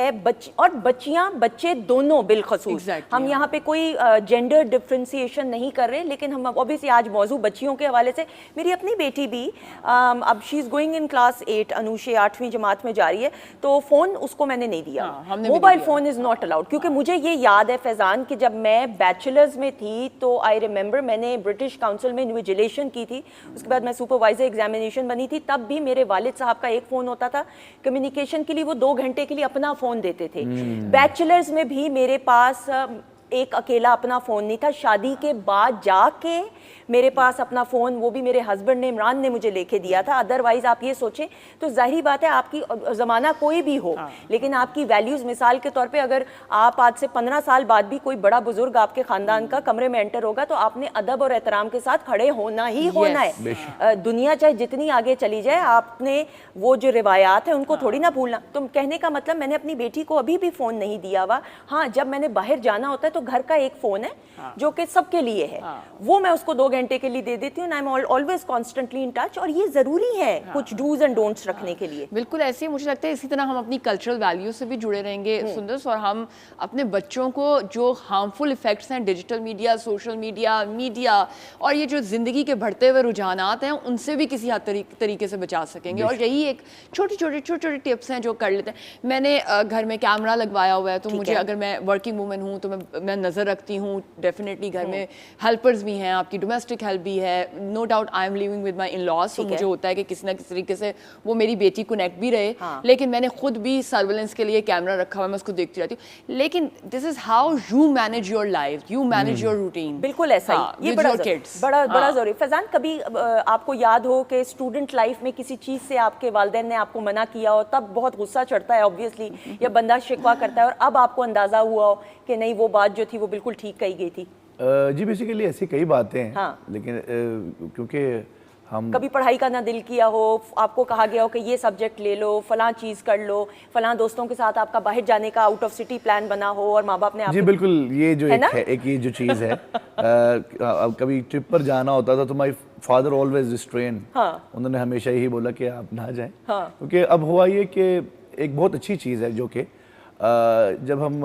और बच्चियां बच्चे दोनों बिलखसूस। हम यहाँ पे कोई जेंडर डिफ्रेंसिएशन नहीं कर रहे, लेकिन हम ऑब्वियसली आज मौजू बच्चियों के हवाले से, मेरी अपनी बेटी भी अब she is going in class 8, Anushe 8वीं जमात में जा रही है, तो फ़ोन उसको मैंने नहीं दिया। Mobile phone is not allowed, क्योंकि मुझे ये याद है फैज़ान कि जब मैं बैचलर्स में थी तो आई रिमेंबर मैंने ब्रिटिश काउंसिल में इन्विजिलेशन की थी, उसके बाद मैं सुपरवाइजर एग्जामिनेशन बनी थी, तब भी मेरे वालिद साहब का एक फ़ोन होता था कम्युनिकेशन के लिए, वो 2 घंटे के लिए अपना फ़ोन देते थे। बैचलर्स में भी मेरे पास एक अकेला अपना फ़ोन नहीं था, शादी के बाद जाके मेरे पास अपना फ़ोन, वो भी मेरे हस्बैंड ने, इमरान ने मुझे लेके दिया था। अदरवाइज़ आप ये सोचें तो जाहिर बात है आपकी ज़माना कोई भी हो, लेकिन आपकी वैल्यूज़, मिसाल के तौर पे अगर आप आज से 15 साल बाद भी कोई बड़ा बुजुर्ग आपके ख़ानदान का कमरे में एंटर होगा तो आपने अदब और एहतराम के साथ खड़े होना ही होना है। दुनिया चाहे जितनी आगे चली जाए, आपने वो जो रिवायात है उनको थोड़ी ना भूलना। तो कहने का मतलब मैंने अपनी बेटी को अभी भी फ़ोन नहीं दिया हुआ। हाँ, जब मैंने बाहर जाना होता है तो घर का एक फ़ोन है जो कि सबके लिए है, वो मैं उसको 2 घंटे के लिए दे देती हूँ। I am always constantly in touch, और ये ज़रूरी है कुछ डूज एंड डोंट्स रखने के लिए। बिल्कुल ऐसे ही मुझे लगता है इसी तरह हम अपनी कल्चरल वैल्यू से भी जुड़े रहेंगे सुंदर, और हम अपने बच्चों को जो हार्मफुल इफेक्ट्स हैं डिजिटल मीडिया, सोशल मीडिया और ये जो ज़िंदगी के बढ़ते हुए रुझानात हैं उनसे भी किसी हद तरीके से बचा सकेंगे। और यही एक छोटी टिप्स हैं जो कर लेते हैं। मैंने घर में कैमरा लगवाया हुआ है, तो मुझे अगर मैं वर्किंग वूमेन हूँ तो मैं नज़र रखती हूँ। डेफिनेटली घर में हेल्पर्स भी हैं, आपकी डोमेस्टिक हेल्प भी है। No doubt I am living with my in laws, तो मुझे होता है कि किसी ना किसी तरीके से वो मेरी बेटी कनेक्ट भी रहे। लेकिन मैंने खुद भी सर्वेलेंस के लिए कैमरा रखा हुआ है, मैं उसको देखती रहती हूँ। लेकिन this is how you manage your life, you manage your routine. बिल्कुल ऐसा ही, ये बड़ा जरूरी। फैजान, कभी आपको याद हो कि स्टूडेंट लाइफ में किसी चीज़ से आपके वालिदैन ने आपको मना किया हो, तब बहुत गुस्सा चढ़ता है ऑब्वियसली, या बंदा शिकवा करता है, और अब आपको अंदाज़ा हुआ हो कि नहीं वो बात जो थी वो बिल्कुल ठीक कही गई थी? जी बेसिकली ऐसी कई बातें हैं। हाँ। लेकिन क्योंकि हम कभी पढ़ाई का ना दिल किया हो, आपको कहा गया हो कि ये सब्जेक्ट ले लो, फलां चीज़ कर लो, फलां दोस्तों के साथ आपका बाहर जाने का आउट ऑफ सिटी प्लान बना हो, और माँ बाप ने जी बिल्कुल, ये जो एक ये जो चीज़ है कभी ट्रिप पर जाना होता था तो माई फादर ऑलवेज रिस्ट्रेन। उन्होंने हमेशा यही बोला कि आप ना जाएं। क्योंकि अब हुआ ये कि एक बहुत अच्छी चीज़ है जो कि जब हम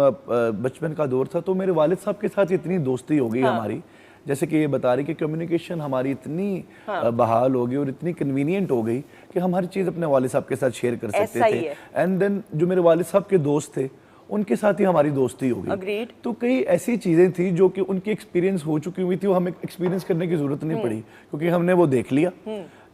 बचपन का दौर था तो मेरे वालिद साहब के साथ इतनी दोस्ती हो गई हमारी जैसे कि ये बता रही कि कम्युनिकेशन हमारी इतनी बहाल हो गई और इतनी कन्वीनियंट हो गई कि हम हर चीज़ अपने वालिद साहब के साथ शेयर कर सकते ऐसा ही थे। है। एंड देन जो मेरे वालिद साहब के दोस्त थे उनके साथ ही हमारी दोस्ती हो गई। Agreed। तो कई ऐसी चीज़ें थी जो कि उनकी एक्सपीरियंस हो चुकी हुई थी, वो हमें एक्सपीरियंस करने की ज़रूरत नहीं पड़ी क्योंकि हमने वो देख लिया।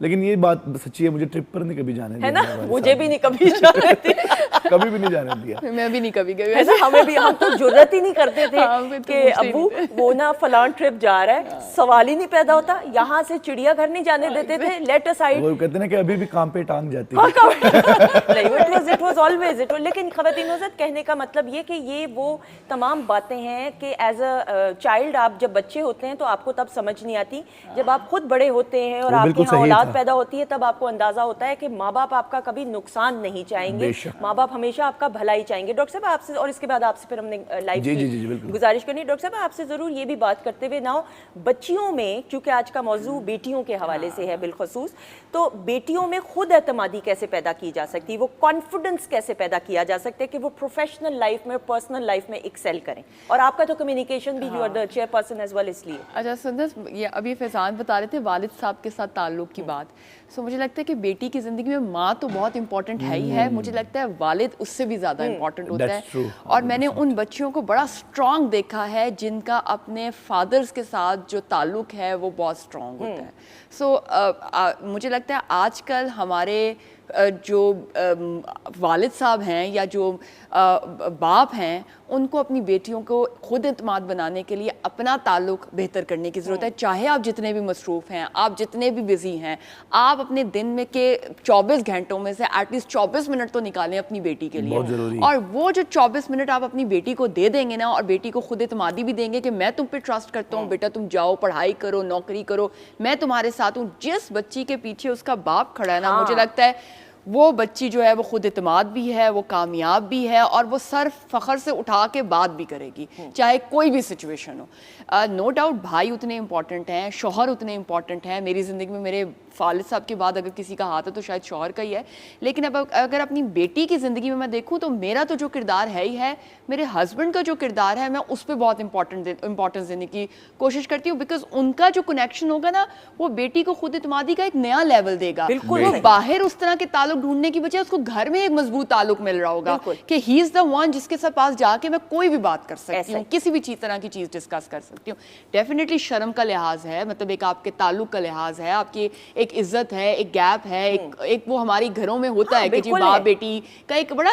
लेकिन ये बात सच्ची है, मुझे ट्रिप पर नहीं कभी जाने है दिया ना, मेरे वालिद मुझे साहब भी नहीं कभी जाने दिया। ने। कभी भी नहीं जाने दिया। मैं भी नहीं कभी गई ऐसा हमें भी, हम तो जरूरत ही नहीं करते थे हाँ, फिर तो कि पूछते ही अब्बू वो ना फलान ट्रिप जा रहा है, सवाल ही नहीं पैदा होता। यहाँ से चिड़ियाघर नहीं जाने देते थे, लेट असाइड। वो कहते हैं ना कि अभी भी काम पे टांग जाती हाँ, है। नहीं, इट वाज ऑलवेज इट। लेकिन ख़वातीन हज़रत, कहने का मतलब ये कि ये वो तमाम बातें हैं कि एज अ चाइल्ड आप जब बच्चे होते हैं तो आपको तब समझ नहीं आती, जब आप खुद बड़े होते हैं और वो आपके बिल्कुल यहाँ सही औलाद था। पैदा होती है तब आपको अंदाजा होता है कि माँ बाप आपका कभी नुकसान नहीं चाहेंगे, बेशक। माँ बाप हमेशा आपका भला ही चाहेंगे। डॉक्टर साहब आपसे, और इसके बाद आपसे फिर हमने लाइव जी, जी, जी, बिल्कुल। गुजारिश करनी। डॉक्टर साहब आपसे ज़रूर ये भी बात करते हुए ना, बच्चियों में, क्योंकि आज का मौजू बेटियों के हवाले से है बिलखसूस, तो बेटियों में खुद एतमादी कैसे पैदा की जा सकती है, वो कॉन्फिडेंस कैसे पैदा किया जा सकता है कि वो प्रोफेशनल लाइफ में, पर्सनल लाइफ में एक्सेल करें। और आपका तो कम्युनिकेशन भी, you are the chairperson as well, इसलिए। अच्छा सुंदर, ये अभी फैजान बता रहे थे वालिद साहब के साथ ताल्लुक़ की बात। सो मुझे लगता है कि बेटी की ज़िंदगी में माँ तो बहुत इंपॉर्टेंट है ही है, मुझे लगता है वालिद उससे भी ज़्यादा इंपॉर्टेंट होता That's true। है। और मैंने उन बच्चियों को बड़ा स्ट्रॉन्ग देखा है जिनका अपने फादर्स के साथ जो ताल्लुक़ है वो बहुत स्ट्रॉन्ग होता है। सो मुझे लगता है आजकल हमारे जो वालिद साहब हैं या जो बाप हैं, उनको अपनी बेटियों को खुद एतमाद बनाने के लिए अपना ताल्लुक़ बेहतर करने की ज़रूरत है। चाहे आप जितने भी मसरूफ़ हैं, आप जितने भी बिज़ी हैं, आप अपने दिन में के 24 घंटों में से एटलीस्ट 24 मिनट तो निकालें अपनी बेटी के लिए। बहुत ज़रूरी। और वो जो 24 मिनट आप अपनी बेटी को दे देंगे ना, और बेटी को खुद एतमादी भी देंगे कि मैं तुम पे ट्रस्ट करता हूँ, बेटा तुम जाओ, पढ़ाई करो, नौकरी करो, मैं तुम्हारे साथ हूँ। जिस बच्ची के पीछे उसका बाप खड़ा है ना, मुझे लगता है वो बच्ची जो है वो खुद एतमाद भी है, वो कामयाब भी है, और वो सर फ़ख्र से उठा के बात भी करेगी, चाहे कोई भी सिचुएशन हो। नो डाउट भाई उतने इम्पॉर्टेंट हैं, शौहर उतने इम्पॉर्टेंट हैं। मेरी ज़िंदगी में मेरे वालिद साहब के बाद अगर किसी का हाथ है तो शायद शौहर का ही है। लेकिन अब अगर अपनी बेटी की ज़िंदगी में मैं देखूँ तो मेरा तो जो किरदार है ही है, मेरे हस्बैंड का जो किरदार है मैं उस पर बहुत इंपॉर्टेंस देने की कोशिश करती हूँ। बिकॉज उनका जो कनेक्शन होगा ना, वो बेटी को खुद एतमादी का एक नया लेवल देगा। बिल्कुल वो सही। बाहर उस तरह के ताल्लुक ढूंढने की बजाय उसको घर में एक मजबूत ताल्लुक मिल रहा होगा कि ही इज द वन जिसके साथ पास जाके मैं कोई भी बात कर सकती हूँ, किसी भी तरह की चीज़ डिस्कस कर सकती हूँ। डेफिनेटली शर्म का लिहाज है, मतलब एक आपके ताल्लुक का लिहाज है, आपकी एक इज्जत है, एक गैप है, एक वो हमारी घरों में होता है कि जी बाप बेटी का एक बड़ा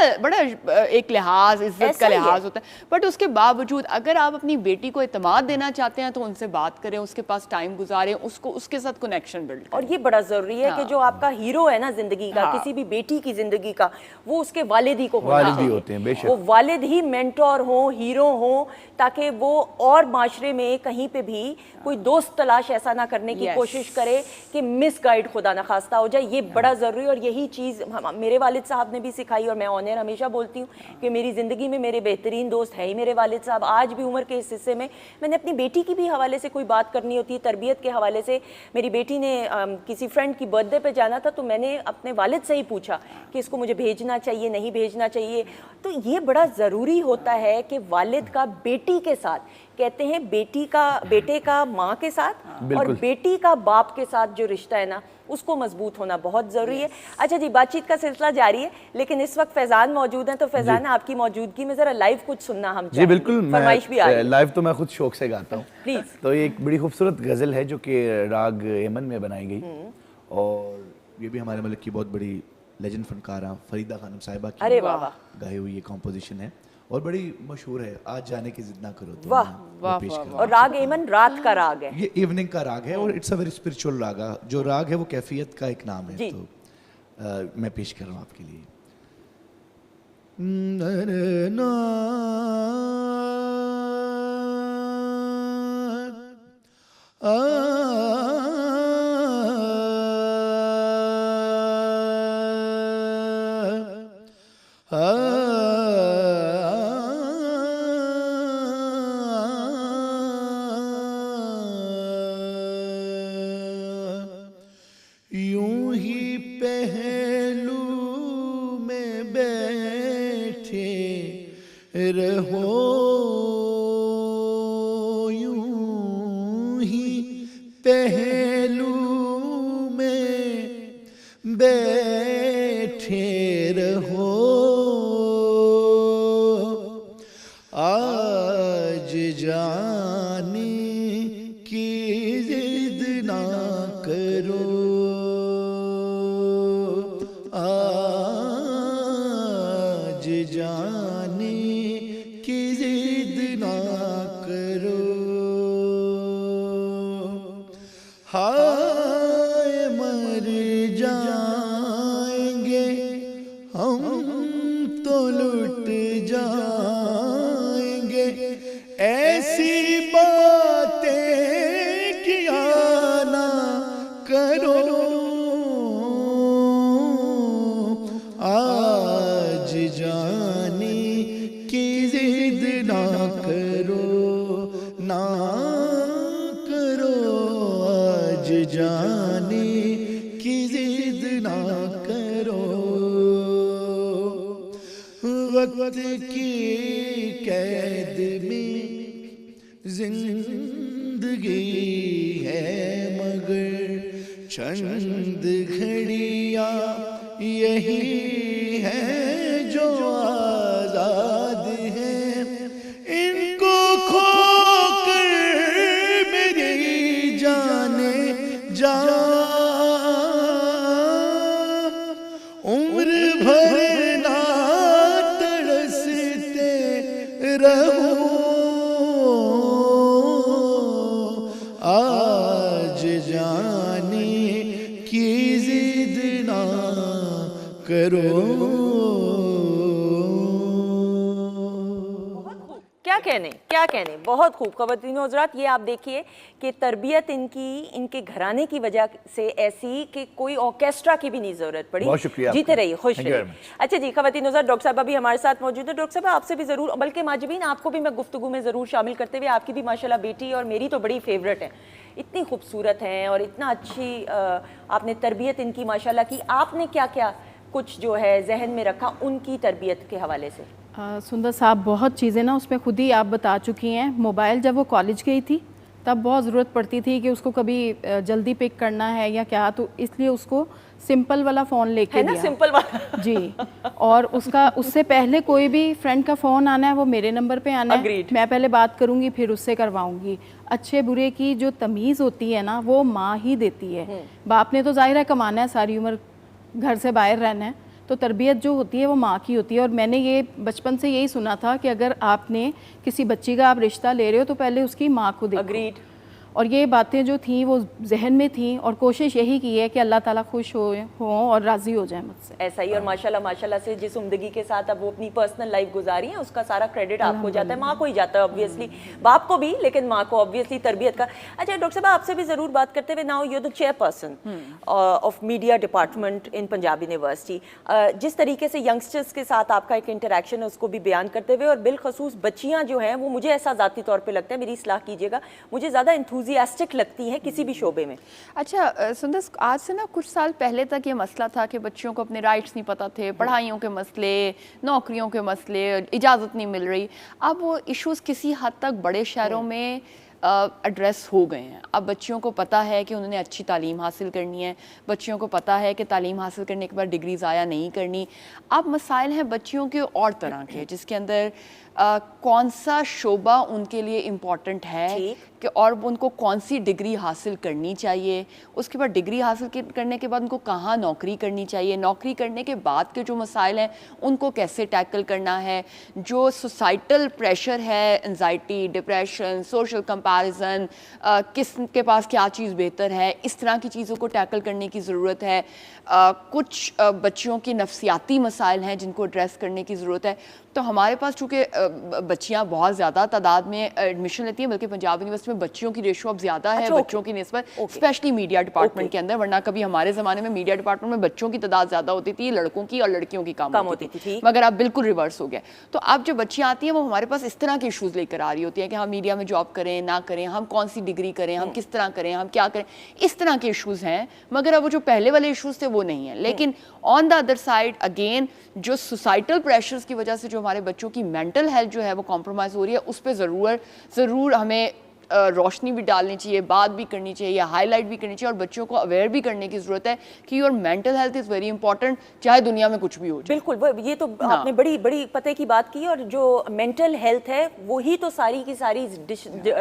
एक लिहाज, इज्जत का लिहाज होता है। बट उसके बावजूद अगर आप अपनी बेटी को एतमाद देना चाहते हैं तो उनसे बात करें, उसके पास टाइम गुजारें, उसको उसके साथ कनेक्शन बिल्ड करें। और ये बड़ा जरूरी है कि जो आपका हीरो है ना जिंदगी का, किसी भी बेटी की जिंदगी का, वो उसके वालिद ही को होना वालिद ही चाहिए। होते हैं, बेशक। वो वालिद ही मेंटोर हो, हीरो हो, ताकि वो और माशरे में कहीं पे भी कोई दोस्त तलाश ऐसा ना करने की कोशिश करे कि मिसगाइड खुदा न खास्ता हो जाए। ये बड़ा ज़रूरी, और यही चीज़ मेरे वालिद साहब ने भी सिखाई। और मैं ऑनर हमेशा बोलती हूँ कि मेरी ज़िंदगी में मेरे बेहतरीन दोस्त है ही मेरे वालिद साहब। आज भी उम्र के इस हिस्से में मैंने अपनी बेटी की भी हवाले से कोई बात करनी होती है, तरबियत के हवाले से, मेरी बेटी ने किसी फ्रेंड की बर्थडे पे जाना था तो मैंने अपने वालिद से ही पूछा कि इसको मुझे भेजना चाहिए, नहीं भेजना चाहिए। तो ये बड़ा ज़रूरी होता है कि वालिद का बेटी के साथ, कहते हैं बेटे का माँ के साथ और बेटी का बाप के साथ जो रिश्ता है ना, उसको मजबूत होना बहुत ज़रूरी है। अच्छा जी, बातचीत का सिलसिला जारी है, लेकिन इस वक्त फैजान मौजूद हैं, तो फैजान आपकी मौजूदगी में ज़रा लाइव कुछ सुनना हम जी बिल्कुल, फरमाइश भी आ रही है। लाइव तो मैं खुद शौक से गाता हूँ प्लीज़। तो ये एक बड़ी खूबसूरत गज़ल है जो कि राग यमन में बनाई गई, और ये भी हमारे मुल्क की बहुत बड़ी लेजेंड फनकारा फरीदा खानम साहिबा की अरे वाह वाह गाई हुई ये कॉम्पोजिशन है और बड़ी मशहूर है। आज जाने की जिद ना करो तो वाह वाह पेश कर। और राग एमन रात का राग है, ये इवनिंग का राग है और इट्स अ वेरी स्पिरिचुअल राग। जो राग है वो कैफियत का एक नाम है, तो मैं पेश कर रहा हूँ आपके लिए। यूं ही पहलू में बैठे रहो पहलू में बैठे रहो, आज जाने की जिद ना करो, आज जाने की जिद ना करो। हाय मर जाएंगे हम तो लुट जाएंगे, ऐसी बातें किया ना करो, आज जाने की जिद ना करो, ना करो, आज जाने की जिद ना करो। वक्त की कैद में जिंदगी है मगर चंद घड़ियां यही है जो आजाद है, इनको खोकर मेरी जाने जा उम्र भर ना तरसते रहो, आज जाने की जिद ना करो। क्या कहने, बहुत खूब। ख़वातीन हज़रात, ये आप देखिए कि तरबियत इनके घराने की वजह से ऐसी कि कोई ऑर्केस्ट्रा की भी नहीं ज़रूरत पड़ी। बहुत शुक्रिया, जीते रहिए, खुश Thank you रहिए। very much। अच्छा जी, ख़वातीन हज़रात, डॉक्टर साहब अभी हमारे साथ मौजूद है। डॉक्टर साहब आपसे भी ज़रूर, बल्कि माजिबीन आपको भी मैं गुफ्तगू में ज़रूर शामिल करते हुए, आपकी भी माशाल्लाह बेटी और मेरी तो बड़ी फेवरेट है, इतनी खूबसूरत हैं और इतना अच्छी आपने तरबियत इनकी माशाल्लाह की। आपने क्या क्या कुछ जो है जहन में रखा उनकी तरबियत के हवाले से? सुंदर साहब, बहुत चीज़ें ना उसमें खुद ही आप बता चुकी हैं। मोबाइल जब वो कॉलेज गई थी तब बहुत ज़रूरत पड़ती थी कि उसको कभी जल्दी पिक करना है या क्या, तो इसलिए उसको सिंपल वाला फ़ोन लेके दिया। सिंपल वाला जी, और उससे पहले कोई भी फ्रेंड का फ़ोन आना है वो मेरे नंबर पे आना है, मैं पहले बात करूँगी फिर उससे करवाऊँगी। अच्छे बुरे की जो तमीज़ होती है ना वो माँ ही देती है। बाप ने तो ज़ाहिर है कमाना है, सारी उम्र घर से बाहर रहना है, तो तरबियत जो होती है वो माँ की होती है। और मैंने ये बचपन से यही सुना था कि अगर आपने किसी बच्ची का आप रिश्ता ले रहे हो तो पहले उसकी माँ को देखो। अग्रीड। और ये बातें जो थी वो जहन में थी और कोशिश यही की है कि अल्लाह ताला खुश हो और राज़ी हो जाए मुझसे। ऐसा ही। और माशाल्लाह माशाल्लाह से जिस उम्दगी के साथ अब वो अपनी पर्सनल लाइफ गुजारी है उसका सारा क्रेडिट आपको जाता है, माँ को ही जाता है ऑब्वियसली, बाप को भी लेकिन माँ को ऑब्वियसली तरबियत का। अच्छा डॉक्टर साहब, आपसे भी ज़रूर बात करते हुए, now you the chairperson of media department in Punjab university, जिस तरीके से यंगस्टर्स के साथ आपका एक इंटरेक्शन है उसको भी बयान करते हुए, और बिलखसूस बच्चियाँ जो हैं वो मुझे ऐसा ज़ाती तौर पर लगता है, मेरी इस्लाह कीजिएगा, मुझे ज़्यादा इंथुजियास्टिक लगती है किसी भी शोबे में। अच्छा सुंदर, आज से ना कुछ साल पहले तक ये मसला था कि बच्चियों को अपने राइट्स नहीं पता थे, पढ़ाइयों के मसले, नौकरियों के मसले, इजाज़त नहीं मिल रही। अब वो इश्यूज़ किसी हद तक बड़े शहरों में एड्रेस हो गए हैं। अब बच्चियों को पता है कि उन्होंने अच्छी तालीम हासिल करनी है, बच्चियों को पता है कि तालीम हासिल करने के बाद डिग्री ज़ाया नहीं करनी। अब मसाइल हैं बच्चियों के और तरह के, जिसके अंदर कौन सा शोबा उनके लिए इम्पॉर्टेंट है कि और उनको कौन सी डिग्री हासिल करनी चाहिए, उसके बाद डिग्री हासिल करने के बाद उनको कहाँ नौकरी करनी चाहिए, नौकरी करने के बाद के जो मसाइल हैं उनको कैसे टैकल करना है, जो सोसाइटल प्रेशर है, एंजाइटी, डिप्रेशन, सोशल कंपैरिजन, किसके पास क्या चीज़ बेहतर है, इस तरह की चीज़ों को टैकल करने की ज़रूरत है। कुछ बच्चियों की नफसियाती मसाइल हैं जिनको एड्रेस करने की ज़रूरत है। तो हमारे पास चूँकि बच्चियाँ बहुत ज़्यादा तादाद में एडमिशन लेती हैं, बल्कि पंजाब यूनिवर्सिटी में बच्चियों की रेशो अब ज़्यादा है बच्चों की निस्बत, स्पेशली मीडिया डिपार्टमेंट के अंदर, वरना कभी हमारे ज़माने में मीडिया डिपार्टमेंट में बच्चों की तादाद ज़्यादा होती थी, लड़कों की और लड़कियों की कम होती थी, मगर अब बिल्कुल रिवर्स हो गया। तो अब जो बच्चियाँ आती हैं वो हमारे पास इस तरह के इशूज़ लेकर आ रही होती हैं कि हम मीडिया में जॉब करें ना करें, हम कौन सी डिग्री करें, हम किस तरह करें, हम क्या करें, इस तरह के इशूज़ हैं। मगर अब वो जो पहले वाले इशूज़ थे वो नहीं है। लेकिन on the other side again जो सोसाइटल प्रेशर्स की वजह से जो हमारे बच्चों की मेंटल हेल्थ जो है वो कॉम्प्रोमाइज़ हो रही है, उस पर ज़रूर हमें रोशनी भी डालनी चाहिए, बात भी करनी चाहिए, हाईलाइट भी करनी चाहिए और बच्चों को अवेयर भी करने की ज़रूरत है कि your mental health is very important, चाहे दुनिया में कुछ भी हो जाए। बिल्कुल, ये तो आपने बड़ी बड़ी पते की बात की, और जो मेंटल हेल्थ है वही तो सारी की सारी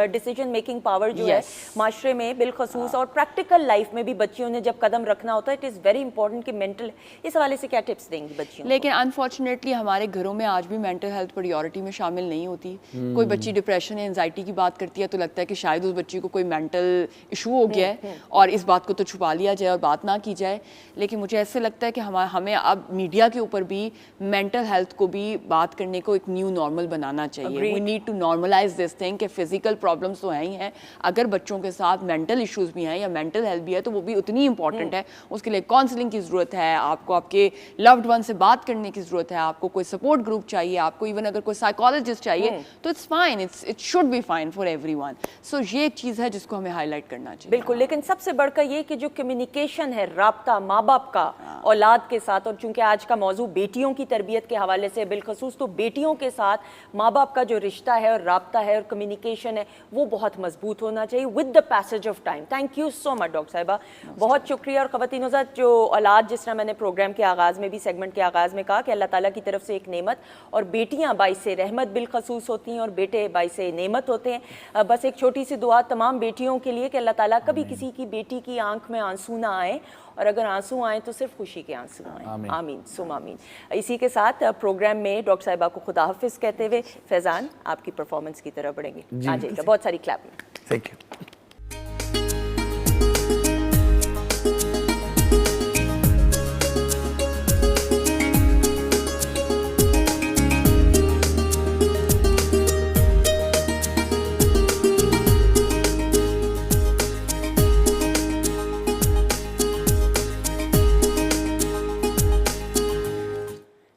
डिसीजन मेकिंग पावर जो है माशरे में बिलखसूस और प्रैक्टिकल लाइफ में भी बच्चियों ने जब कदम रखना होता है, इट इज़ वेरी इंपॉर्टेंट कि मेंटल, इस हवाले से क्या टिप्स देंगी बच्चियों? लेकिन अनफॉर्चुनेटली हमारे घरों में आज भी मेंटल हेल्थ प्रायोरिटी में शामिल नहीं होती। कोई बच्ची डिप्रेशन या एंजाइटी की बात करती है तो लगता है कि शायद उस बच्ची को कोई मेंटल इशू हो गया है और इस बात को तो छुपा लिया जाए और बात ना की जाए। लेकिन मुझे ऐसे लगता है कि हमें अब मीडिया के ऊपर भी मेंटल हेल्थ को भी बात करने को एक न्यू नॉर्मल बनाना चाहिए। We need to normalise this thing कि फिजिकल प्रॉब्लम्स तो हैं ही हैं, अगर बच्चों के साथ मेंटल इश्यूज भी हैं या मेंटल हेल्थ भी है तो वो भी उतनी इंपॉर्टेंट है। उसके लिए काउंसलिंग की ज़रूरत है, आपको आपके लव्ड वन से बात करने की ज़रूरत है, आपको कोई सपोर्ट ग्रुप चाहिए, आपको इवन अगर कोई साइकोलॉजिस्ट चाहिए तो it's fine, it should be fine for everyone. So ये एक चीज़ है जिसको हमें हाईलाइट करना चाहिए। बिल्कुल, लेकिन सबसे बढ़कर ये कि जो कम्युनिकेशन है, राब्ता माँ बाप का औलाद के साथ, और चूंकि आज का मौजू बेटियों की तरबियत के हवाले से बिलखसूस, तो बेटियों के साथ माँ बाप का जो रिश्ता है और राब्ता है और कम्युनिकेशन है वो बहुत मजबूत होना चाहिए with the passage of time. Thank you so much doctor साहिबा, बहुत शुक्रिया। और ख़वातीन हज़रात, जो औलाद, जिस तरह मैंने प्रोग्राम के आगाज़ में भी, सेगमेंट के आगाज़ में कहा कि अल्लाह ताला की तरफ से एक नेमत, और बेटियाँ बाइसे रहमत बिलखसूस होती हैं और बेटे बाइसे नेमत होते हैं। बस एक छोटी सी दुआ तमाम बेटियों के लिए कि अल्लाह ताला कभी किसी की बेटी की आंख में आंसू ना आए, और अगर आंसू आए तो सिर्फ खुशी के आंसू आए। आमीन सुम आमीन। इसी के साथ प्रोग्राम में डॉक्टर साहिबा को खुदा हाफिज़ कहते हुए फैज़ान आपकी परफॉर्मेंस की तरफ बढ़ेंगे। आ जाइएगा, बहुत सारी क्लैप। Thank you.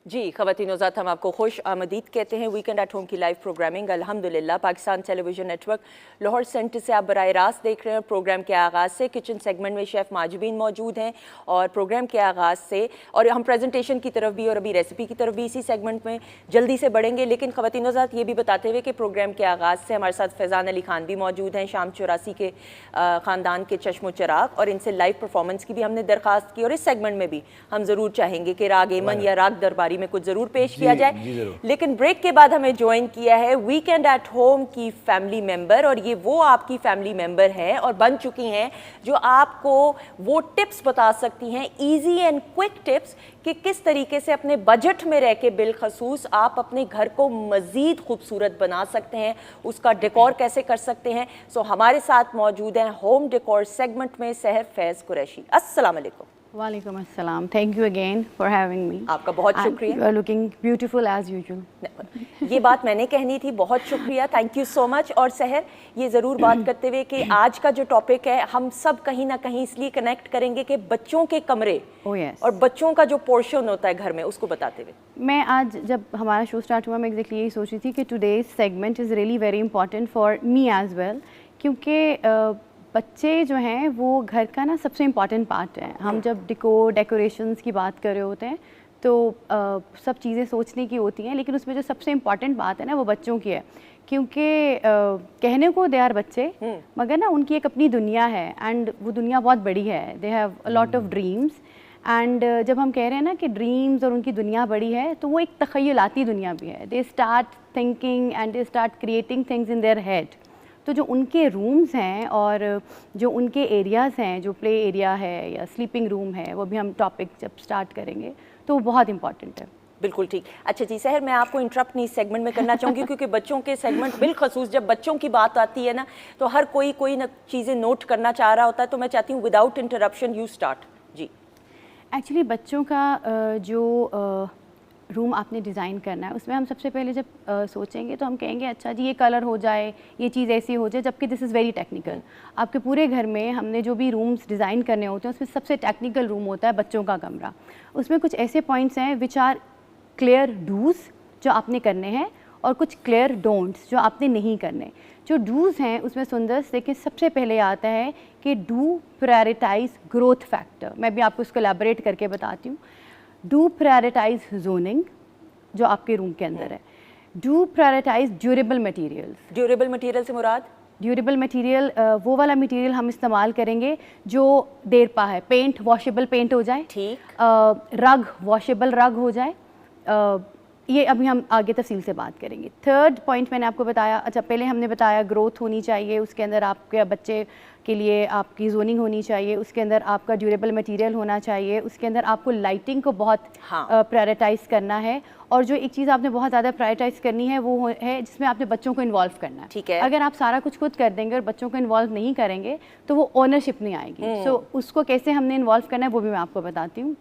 जी ख़वातीन हज़रात, हम आपको खुश आमदीद कहते हैं। वीकेंड एट होम की लाइव प्रोग्रामिंग अल्हम्दुलिल्लाह Pakistan television network Lahore centre से आप बराह रास्त देख रहे हैं। प्रोग्राम के आगाज़ से किचन सेगमेंट में शेफ़ माजिबीन मौजूद हैं, और प्रोग्राम के आगाज़ से और हम प्रेजेंटेशन की तरफ भी और अभी रेसिपी की तरफ भी इसी सेगमेंट में जल्दी से बढ़ेंगे। लेकिन ख़वातीन हज़रात, ये भी बताते हुए कि प्रोग्राम के आगाज़ से हमारे साथ फैज़ान अली खान भी मौजूद हैं, शाम 84 के ख़ानदान के चश्मो चिराग, और इनसे लाइव परफॉर्मेंस की भी हमने दरख्वास्त की, और इस सेगमेंट में भी हम ज़रूर चाहेंगे कि राग एमन या राग दरबारी में कुछ ज़रूर पेश किया जाए। लेकिन ब्रेक के बाद हमें ज्वाइन किया है वीकेंड एट होम की फैमिली मेंबर, और ये वो आपकी फैमिली मेंबर हैं और बन चुकी हैं जो आपको वो टिप्स बता सकती हैं, इजी एंड क्विक टिप्स, कि किस तरीके से अपने बजट में रह के बिलखसूस आप अपने घर को मज़ीद खूबसूरत बना सकते हैं, उसका डेकोर कैसे कर सकते हैं। सो हमारे साथ मौजूद हैं होम डेकोर सेगमेंट में सहर फैज़ कुरैशी। अस्सलाम वालेकुम। वालेकुम अस्सलाम, thank you again for having me. आपका बहुत शुक्रिया। You are looking beautiful as usual. ये बात मैंने कहनी थी, बहुत शुक्रिया, थैंक यू सो मच। और सहर, ये ज़रूर बात करते हुए कि आज का जो टॉपिक है हम सब कहीं ना कहीं इसलिए कनेक्ट करेंगे कि बच्चों के कमरे और बच्चों का जो पोर्शन होता है घर में, उसको बताते हुए मैं आज जब हमारा शो स्टार्ट हुआ मैं एग्जैक्टली यही सोच रही थी कि today's segment is really very important for me as well, क्योंकि बच्चे जो हैं वो घर का ना सबसे इम्पॉर्टेंट पार्ट है। हम जब डेकोरेशंस की बात कर रहे होते हैं तो सब चीज़ें सोचने की होती हैं, लेकिन उसमें जो सबसे इम्पॉर्टेंट बात है ना वो बच्चों की है, क्योंकि कहने को दे आर बच्चे, मगर ना उनकी एक अपनी दुनिया है, एंड वो दुनिया बहुत बड़ी है। They have a lot of dreams, and जब हम कह रहे हैं ना कि ड्रीम्स और उनकी दुनिया बड़ी है, तो वो एक तख़य्युलाती दुनिया भी है। They start thinking and they start creating things in their head. तो जो उनके रूम्स हैं और जो उनके एरियाज़ हैं, जो प्ले एरिया है या स्लीपिंग रूम है, वो भी हम टॉपिक जब स्टार्ट करेंगे तो वो बहुत इंपॉर्टेंट है। बिल्कुल ठीक। अच्छा जी सहर, मैं आपको इंटरप्ट नहीं इस सेगमेंट में करना चाहूँगी क्योंकि बच्चों के सेगमेंट बिलखसूस जब बच्चों की बात आती है ना, तो हर कोई ना चीज़ें नोट करना चाह रहा होता है, तो मैं चाहती हूँ विदाउट इंटरप्शन यू स्टार्ट जी। एक्चुअली बच्चों का जो रूम आपने डिज़ाइन करना है, उसमें हम सबसे पहले जब सोचेंगे तो हम कहेंगे अच्छा जी ये कलर हो जाए, ये चीज़ ऐसी हो जाए, जबकि दिस इज़ वेरी टेक्निकल। आपके पूरे घर में हमने जो भी रूम्स डिज़ाइन करने होते हैं उसमें सबसे टेक्निकल रूम होता है बच्चों का कमरा। उसमें कुछ ऐसे पॉइंट्स हैं विच आर क्लियर डूज़ जो आपने करने हैं और कुछ क्लियर डोंट्स जो आपने नहीं करने। जो डूज़ हैं उसमें सुंदर देखिए सबसे पहले आता है कि डू प्रायोरिटाइज ग्रोथ फैक्टर। मैं भी आपको इसको एलैबोरेट करके बताती हूँ। डू प्रायोरिटाइज जोनिंग जो आपके रूम के अंदर है। Do prioritise durable materials. Durable material से मुराद ड्यूरेबल मटेरियल वो वाला मटेरियल हम इस्तेमाल करेंगे जो देरपा है। पेंट वॉशेबल पेंट हो जाए, ठीक। रग वॉशेबल रग हो जाए, ये अभी हम आगे तफसील से बात करेंगे। थर्ड पॉइंट मैंने आपको बताया, अच्छा पहले हमने बताया ग्रोथ होनी चाहिए, उसके अंदर आपके बच्चे के लिए आपकी जोनिंग होनी चाहिए, उसके अंदर आपका ड्यूरेबल मटेरियल होना चाहिए, उसके अंदर आपको लाइटिंग को बहुत प्रायोरिटाइज़ करना है, और जो एक चीज़ आपने बहुत ज़्यादा प्रायोरिटाइज़ करनी है वो है जिसमें आपने बच्चों को इन्वॉल्व करना है। ठीक है। अगर आप सारा कुछ खुद कर देंगे और बच्चों को इन्वॉल्व नहीं करेंगे तो वो ओनरशिप नहीं आएगी। सो उसको कैसे हमने इन्वॉल्व करना है वो भी मैं आपको बताती हूँ।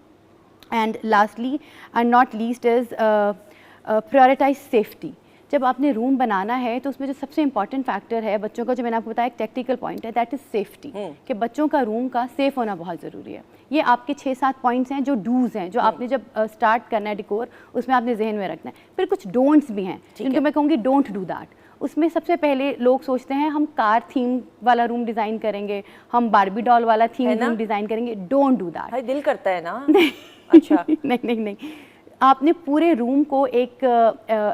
And lastly and not least is prioritise safety. जब आपने रूम बनाना है तो उसमें जो सबसे इंपॉर्टेंट फैक्टर है बच्चों का, जो मैंने आपको बताया एक टेक्निकल पॉइंट है, दैट इज़ सेफ्टी, कि बच्चों का रूम का सेफ होना बहुत ज़रूरी है। ये आपके 6-7 पॉइंट्स हैं जो डूज़ हैं, जो आपने जब स्टार्ट करना है डिकोर, उसमें आपने जहन में रखना है। फिर कुछ डोंट्स भी हैं जिनको मैं कहूँगी डोंट डू दैट। उसमें सबसे पहले लोग सोचते हैं हम कार थीम वाला रूम डिज़ाइन करेंगे, हम बारबी डॉल वाला थीम रूम डिज़ाइन करेंगे। Don't do that. दिल करता है ना। अच्छा नहीं, आपने पूरे रूम को एक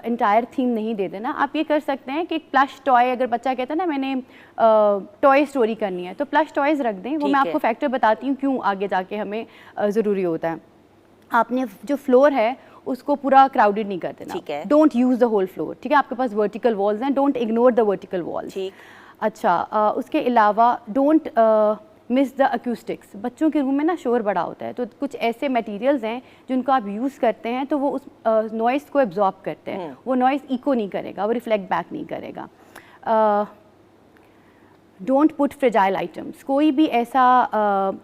इंटायर थीम नहीं दे देना। आप ये कर सकते हैं कि एक प्लश टॉय, अगर बच्चा कहता है ना मैंने टॉय स्टोरी करनी है, तो प्लश टॉयज़ रख दें। वो मैं आपको फैक्टर बताती हूँ क्यों आगे जाके हमें ज़रूरी होता है। आपने जो फ्लोर है उसको पूरा क्राउडेड नहीं कर देना। ठीक है। Don't use the whole floor. ठीक है, आपके पास वर्टिकल वॉल्स हैं, don't ignore the vertical walls. ठीक। अच्छा, उसके अलावा डोंट मिस द अक्यूस्टिक्स। बच्चों के रूम में ना शोर बड़ा होता है, तो कुछ ऐसे मटेरियल्स हैं जिनको आप यूज़ करते हैं तो वो उस नॉइज़ को एब्जॉर्ब करते हैं। वो नॉइज़ इको नहीं करेगा, वो रिफ्लेक्ट बैक नहीं करेगा। Don't put fragile items. कोई भी ऐसा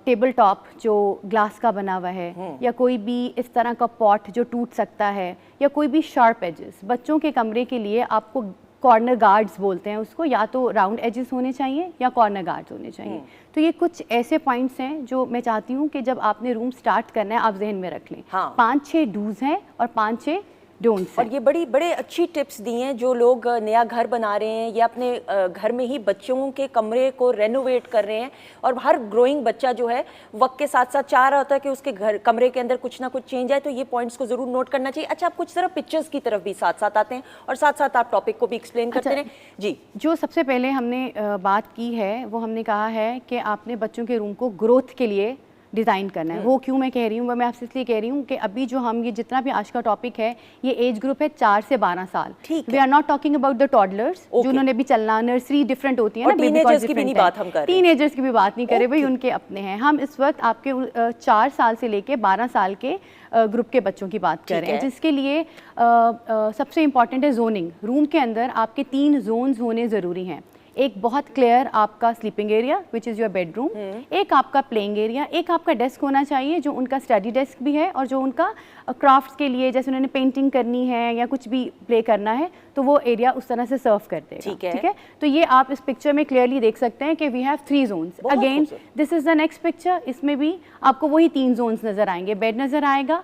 टेबल टॉप जो ग्लास का बना हुआ है, या कोई भी इस तरह का पॉट जो टूट सकता है, या कोई भी शार्प एजेस। बच्चों के कमरे के लिए आपको कॉर्नर गार्ड्स बोलते हैं उसको, या तो राउंड एजेस होने चाहिए या कॉर्नर गार्ड्स होने चाहिए। तो ये कुछ ऐसे पॉइंट्स हैं जो मैं चाहती हूँ कि जब आपने रूम स्टार्ट करना है आप जहन में रख लें। 5-6 डूज हैं और 5-6 डोंट्स। और ये बड़े अच्छी टिप्स दी हैं जो लोग नया घर बना रहे हैं या अपने घर में ही बच्चों के कमरे को रेनोवेट कर रहे हैं, और हर ग्रोइंग बच्चा जो है वक्त के साथ साथ चाह रहा होता है कि उसके घर कमरे के अंदर कुछ ना कुछ चेंज आए, तो ये पॉइंट्स को जरूर नोट करना चाहिए। अच्छा, आप कुछ तरह पिक्चर्स की तरफ भी साथ साथ आते हैं और साथ साथ आप टॉपिक को भी एक्सप्लेन करते हैं। जी, जो सबसे पहले हमने बात की है वो हमने कहा है कि आपने बच्चों के रूम को ग्रोथ के लिए डिज़ाइन करना है। वो क्यों मैं कह रही हूँ, मैं आपसे इसलिए कह रही हूँ कि अभी जो हम ये जितना भी आज का टॉपिक है ये एज ग्रुप है 4 से 12 साल। We are not talking about the toddlers जिन्होंने भी चलना, नर्सरी डिफरेंट होती है ना, टीनेजर्स की भी नहीं बात हम कर रहे, टीनेजर्स की भी बात नहीं कर रहे भाई, उनके अपने हैं। हम इस वक्त आपके 4 साल से लेके 12 साल के ग्रुप के बच्चों की बात कर रहे हैं, जिसके लिए सबसे इंपॉर्टेंट है जोनिंग। रूम के अंदर आपके 3 जोन्स होने ज़रूरी हैं। एक बहुत क्लियर आपका sleeping area which is your bedroom, एक आपका प्लेइंग एरिया, एक आपका डेस्क होना चाहिए जो उनका स्टडी डेस्क भी है, और जो उनका क्राफ्ट्स के लिए जैसे उन्होंने पेंटिंग करनी है या कुछ भी प्ले करना है तो वो एरिया उस तरह से सर्व कर देगा। ठीक है, तो ये आप इस पिक्चर में क्लियरली देख सकते हैं कि we have 3 zones. Again this is the next picture, इसमें भी आपको वही 3 जोन्स नज़र आएंगे। बेड नज़र आएगा।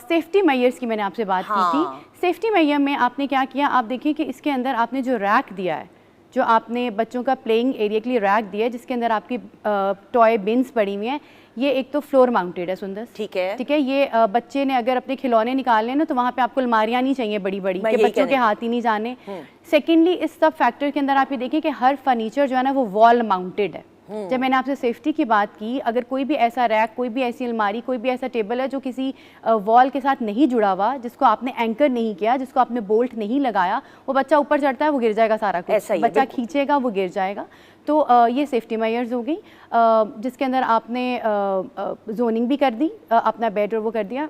सेफ्टी मेजर्स की मैंने आपसे बात की थी। सेफ्टी मेजर में आपने क्या किया, आप देखिए कि इसके अंदर आपने जो रैक दिया है, जो आपने बच्चों का प्लेइंग एरिया के लिए रैक दिया है जिसके अंदर आपकी टॉय बिन्स पड़ी हुई हैं, ये एक तो फ्लोर माउंटेड है सुंदर। ठीक है, ये बच्चे ने अगर अपने खिलौने निकालने हैं ना तो वहाँ पे आपको अलमारियाँ नहीं चाहिए बड़ी बड़ी कि बच्चों के हाथ ही नहीं जाने। सेकेंडली, इस सब फैक्टर के अंदर आप ये देखिए कि हर फर्नीचर जो है ना वो वॉल माउंटेड है। जब मैंने आपसे सेफ्टी की बात की, अगर कोई भी ऐसा रैक, कोई भी ऐसी अलमारी, कोई भी ऐसा टेबल है जो किसी वॉल के साथ नहीं जुड़ा हुआ, जिसको आपने एंकर नहीं किया, जिसको आपने बोल्ट नहीं लगाया, वो बच्चा ऊपर चढ़ता है वो गिर जाएगा, सारा कुछ बच्चा खींचेगा वो गिर जाएगा। तो ये सेफ्टी मेजर्स हो गई, जिसके अंदर आपने जोनिंग भी कर दी, अपना बेड और वो कर दिया।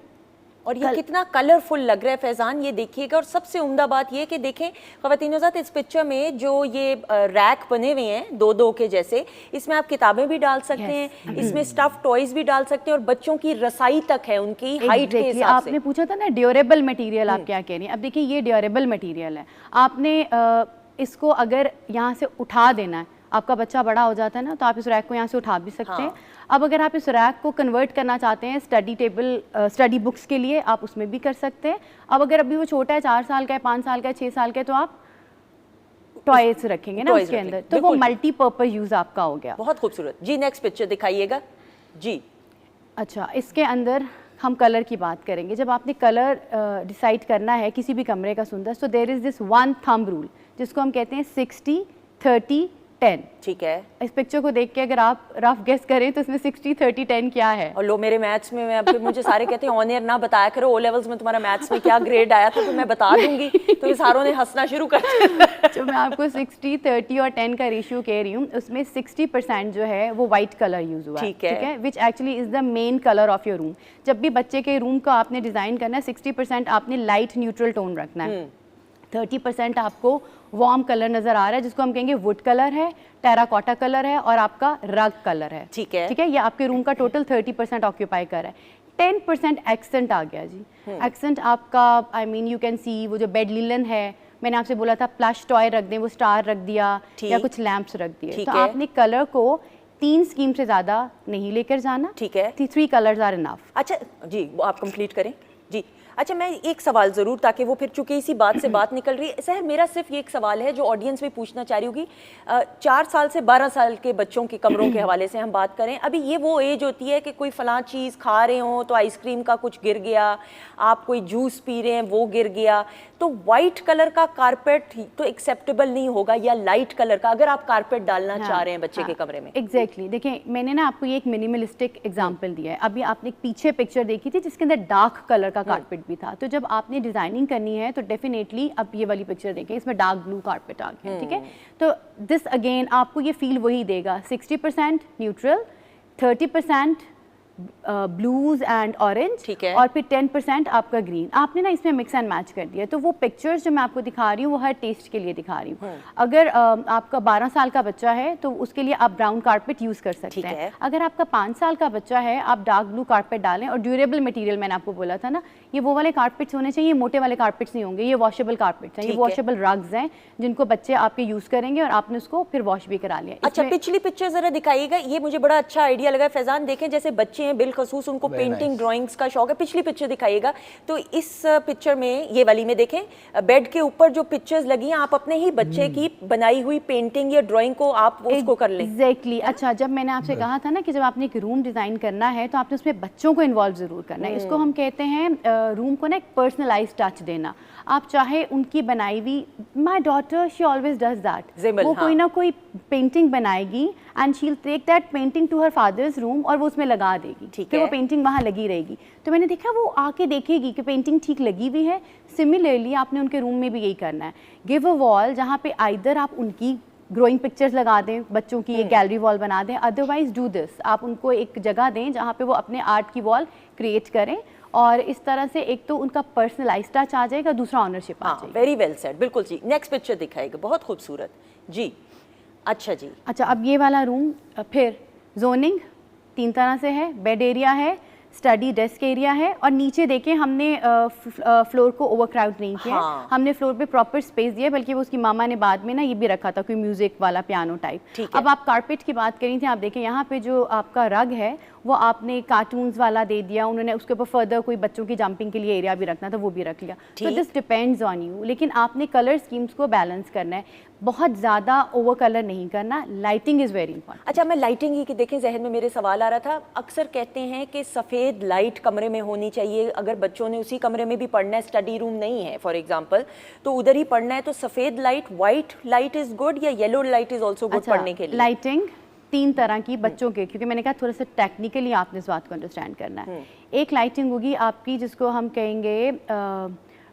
और ये कितना कलरफुल लग रहा है फैजान, ये देखिएगा। और सबसे उम्दा बात ये कि देखें ख़वातीन-ओ-ज़ात, इस पिक्चर में जो ये रैक बने हुए हैं 2-2 के जैसे, इसमें आप किताबें भी डाल सकते हैं, इसमें स्टफ टॉयज भी डाल सकते हैं, और बच्चों की रसाई तक है उनकी हाइट के हिसाब से। आपने पूछा था ना ड्यूरेबल मटेरियल, आप क्या कह रही हैं। अब देखिए ये ड्यूरेबल मटेरियल है, आपने इसको अगर यहाँ से उठा देना है, आपका बच्चा बड़ा हो जाता है ना, तो आप इस रैक को यहाँ से उठा भी सकते हैं। अब अगर आप इस रैक को कन्वर्ट करना चाहते हैं स्टडी टेबल, स्टडी बुक्स के लिए, आप उसमें भी कर सकते हैं। अब अगर अभी वो छोटा है, 4 साल का है, 5 साल का है, 6 साल का है, तो आप टॉयज रखेंगे ना उसके अंदर, तो वो मल्टीपर्पज यूज आपका हो गया। बहुत खूबसूरत। जी, नेक्स्ट पिक्चर दिखाइएगा। जी, अच्छा, इसके अंदर हम कलर की बात करेंगे। जब आपने कलर डिसाइड करना है किसी भी कमरे का Sundar, so there is this 1 thumb rule जिसको हम कहते हैं 60-30 10। ठीक है। इस पिक्चर को देख के अगर आप रफ गेस करें तो इसमें 60 30 10 क्या है? और लो मेरे मैथ्स में, मैं फिर मुझे सारे कहते हैं ऑन एयर ना बताया करो, ओ लेवल्स में तुम्हारा मैथ्स में क्या ग्रेड आया था, तो मैं बता दूंगी, तो ये सारों ने हंसना शुरू कर दिया। जो मैं आपको 60 30 और 10 का रेशियो कह रही हूँ, उसमें 60% जो है वो वाइट कलर यूज हुआ है। ठीक है। Which actually is the main colour of your room. जब भी बच्चे के रूम को आपने डिजाइन करना है, 60% आपने लाइट न्यूट्रल टोन रखना है, 30% आपको वार्म कलर नजर आ रहा है जिसको हम कहेंगे वुड कलर है, टेराकोटा कलर है और आपका रग कलर है। ठीक है। ठीक है, ये आपके रूम का टोटल 30% ऑक्यूपाई कर रहा है। 10% एक्सेंट आ गया जी। एक्सेंट आपका I mean you can see वो जो बेड लिलन है, मैंने आपसे बोला था प्लश टॉय रख दें, वो स्टार रख दिया या कुछ लैंप्स रख दिए। तो आपने कलर को 3 स्कीम से ज्यादा नहीं लेकर जाना। ठीक है। 3 कलर्स आर इनफ। अच्छा जी, वो आप कंप्लीट करें जी। अच्छा, मैं एक सवाल ज़रूर, ताकि वो फिर चूंकि इसी बात से बात निकल रही है सहर, मेरा सिर्फ ये एक सवाल है जो ऑडियंस भी पूछना चाह रही होगी। 4 साल से 12 साल के बच्चों के कमरों के हवाले से हम बात करें, अभी ये वो एज होती है कि कोई फलां चीज़ खा रहे हो तो आइसक्रीम का कुछ गिर गया, आप कोई जूस पी रहे हैं वो गिर गया, तो वाइट कलर का कारपेट तो एक्सेप्टेबल नहीं होगा, या लाइट कलर का अगर आप कारपेट डालना चाह रहे हैं बच्चे के कमरे में? एग्जैक्टली। देखिए, मैंने ना आपको ये एक मिनिमलिस्टिक एग्जांपल दिया है। अभी आपने एक पीछे पिक्चर देखी थी जिसके अंदर डार्क कलर का कारपेट भी था। तो जब आपने डिजाइनिंग करनी है तो डेफिनेटली अब ये वाली पिक्चर देखें, इसमें डार्क ब्लू कारपेट आ गया। ठीक है, तो दिस अगेन आपको ये फील वही देगा, 60% न्यूट्रल, 30% ब्लूज एंड ऑरेंज, ठीक है, और फिर 10% आपका ग्रीन। आपने ना इसमें मिक्स एंड मैच कर दिया। तो वो पिक्चर्स जो मैं आपको दिखा रही हूँ वो हर टेस्ट के लिए दिखा रही हूँ। अगर आपका 12 साल का बच्चा है तो उसके लिए आप ब्राउन कारपेट यूज कर सकते हैं। अगर आपका 5 साल का बच्चा है, आप डार्क ब्लू कारपेट डालें। और ड्यूरेबल मटेरियल, मैंने आपको बोला था ना, ये वो वाले कारपेट्स होने चाहिए, मोटे वाले कारपेट्स नहीं होंगे, ये वॉशेबल कारपेट्स हैं, ये वॉशेबल रग्स हैं जिनको बच्चे आपके यूज करेंगे और आपने उसको फिर वॉश भी करा लिया। अच्छा, पिछली पिक्चर जरा दिखाइएगा, ये मुझे बड़ा अच्छा आइडिया लगा। फैजान देखें, जैसे बच्चे हैं बिलखसूस उनको पेंटिंग ड्राइंग्स का शौक है। पिछली पिक्चर दिखाइएगा। तो इस पिक्चर में, ये वाली में देखें, बेड के ऊपर जो पिक्चर्स लगी हैं, आप अपने ही बच्चे की बनाई हुई पेंटिंग या ड्राइंग को आप उसको कर लें। एग्जैक्टली। अच्छा, जब मैंने आपसे कहा था ना कि जब आपने एक रूम डिजाइन करना है तो आपने उसमें बच्चों को इन्वॉल्व जरूर करना है। इसको हम कहते हैं रूम को ना एक पर्सनलाइज टच देना। आप चाहे उनकी बनाई हुई, my daughter she always does that, वो कोई ना कोई पेंटिंग बनाएगी and she will take that painting to her father's room और वो उसमें लगा देगी। ठीक है, वो पेंटिंग वहाँ लगी रहेगी। तो मैंने देखा वो आके देखेगी कि पेंटिंग ठीक लगी हुई है। सिमिलरली आपने उनके रूम में भी यही करना है। गिव अ वॉल जहाँ पे आइदर आप उनकी ग्रोइंग पिक्चर्स लगा दें, बच्चों की एक गैलरी वॉल बना दें, अदरवाइज डू दिस, आप उनको एक जगह दें जहाँ पे वो अपने आर्ट की वॉल क्रिएट करें। और इस तरह से एक तो उनका पर्सनलाइज टच आ जाएगा, दूसरा ऑनरशिप आ जाएगी। वेरी वेल सेड, बिल्कुल जी। नेक्स्ट पिक्चर दिखाएगा, बहुत खूबसूरत जी। अच्छा जी। अच्छा, अब ये वाला रूम, फिर जोनिंग 3 तरह से है। बेड एरिया है, स्टडी डेस्क एरिया है, और नीचे देखें हमने फ्लोर को ओवरक्राउड नहीं किया। हमने फ्लोर पे प्रॉपर स्पेस दिया, बल्कि वो उसकी मामा ने बाद में ना ये भी रखा था कोई म्यूजिक वाला पियानो टाइप। अब आप कारपेट की बात करी थी, आप देखें यहाँ पे जो आपका रग है वो आपने कार्टून्स वाला दे दिया, उन्होंने उसके ऊपर फर्दर कोई बच्चों की जंपिंग के लिए एरिया भी रखना था, वो भी रख लिया। तो दिस डिपेंड्स ऑन यू, लेकिन आपने कलर स्कीम्स को बैलेंस करना है, बहुत ज़्यादा ओवर कलर नहीं करना। Lighting is very important. अच्छा, मैं लाइटिंग ही की देखें, जहन में मेरे सवाल आ रहा था। अक्सर कहते हैं कि सफ़ेद लाइट कमरे में होनी चाहिए, अगर बच्चों ने उसी कमरे में भी पढ़ना है, स्टडी रूम नहीं है फॉर एग्जांपल, तो उधर ही पढ़ना है, तो सफ़ेद light, white light is good या yellow light is also good पढ़ने के लिए? लाइटिंग 3 तरह की बच्चों के, क्योंकि मैंने कहा थोड़ा सा टेक्निकली आपने इस बात को अंडरस्टैंड करना है। एक लाइटिंग होगी आपकी जिसको हम कहेंगे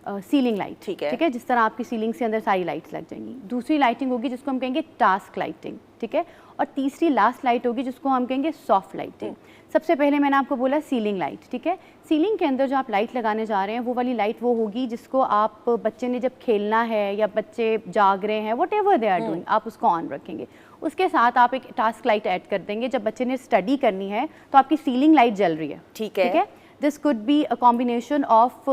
सीलिंग लाइट। ठीक है, जिस तरह आपकी सीलिंग से अंदर सारी लाइट्स लग जाएंगी। दूसरी लाइटिंग होगी जिसको हम कहेंगे टास्क लाइटिंग। ठीक है, और तीसरी लास्ट लाइट होगी जिसको हम कहेंगे सॉफ्ट लाइटिंग। सबसे पहले मैंने आपको बोला सीलिंग लाइट। ठीक है, सीलिंग के अंदर जो आप लाइट लगाने जा रहे हैं वो वाली लाइट वो होगी जिसको आप, बच्चे ने जब खेलना है या बच्चे जाग रहे हैं, व्हाटएवर दे आर डूइंग, आप उसको ऑन रखेंगे। उसके साथ आप एक टास्क लाइट ऐड कर देंगे। जब बच्चे ने स्टडी करनी है तो आपकी सीलिंग लाइट जल रही है। ठीक है, this could be a combination of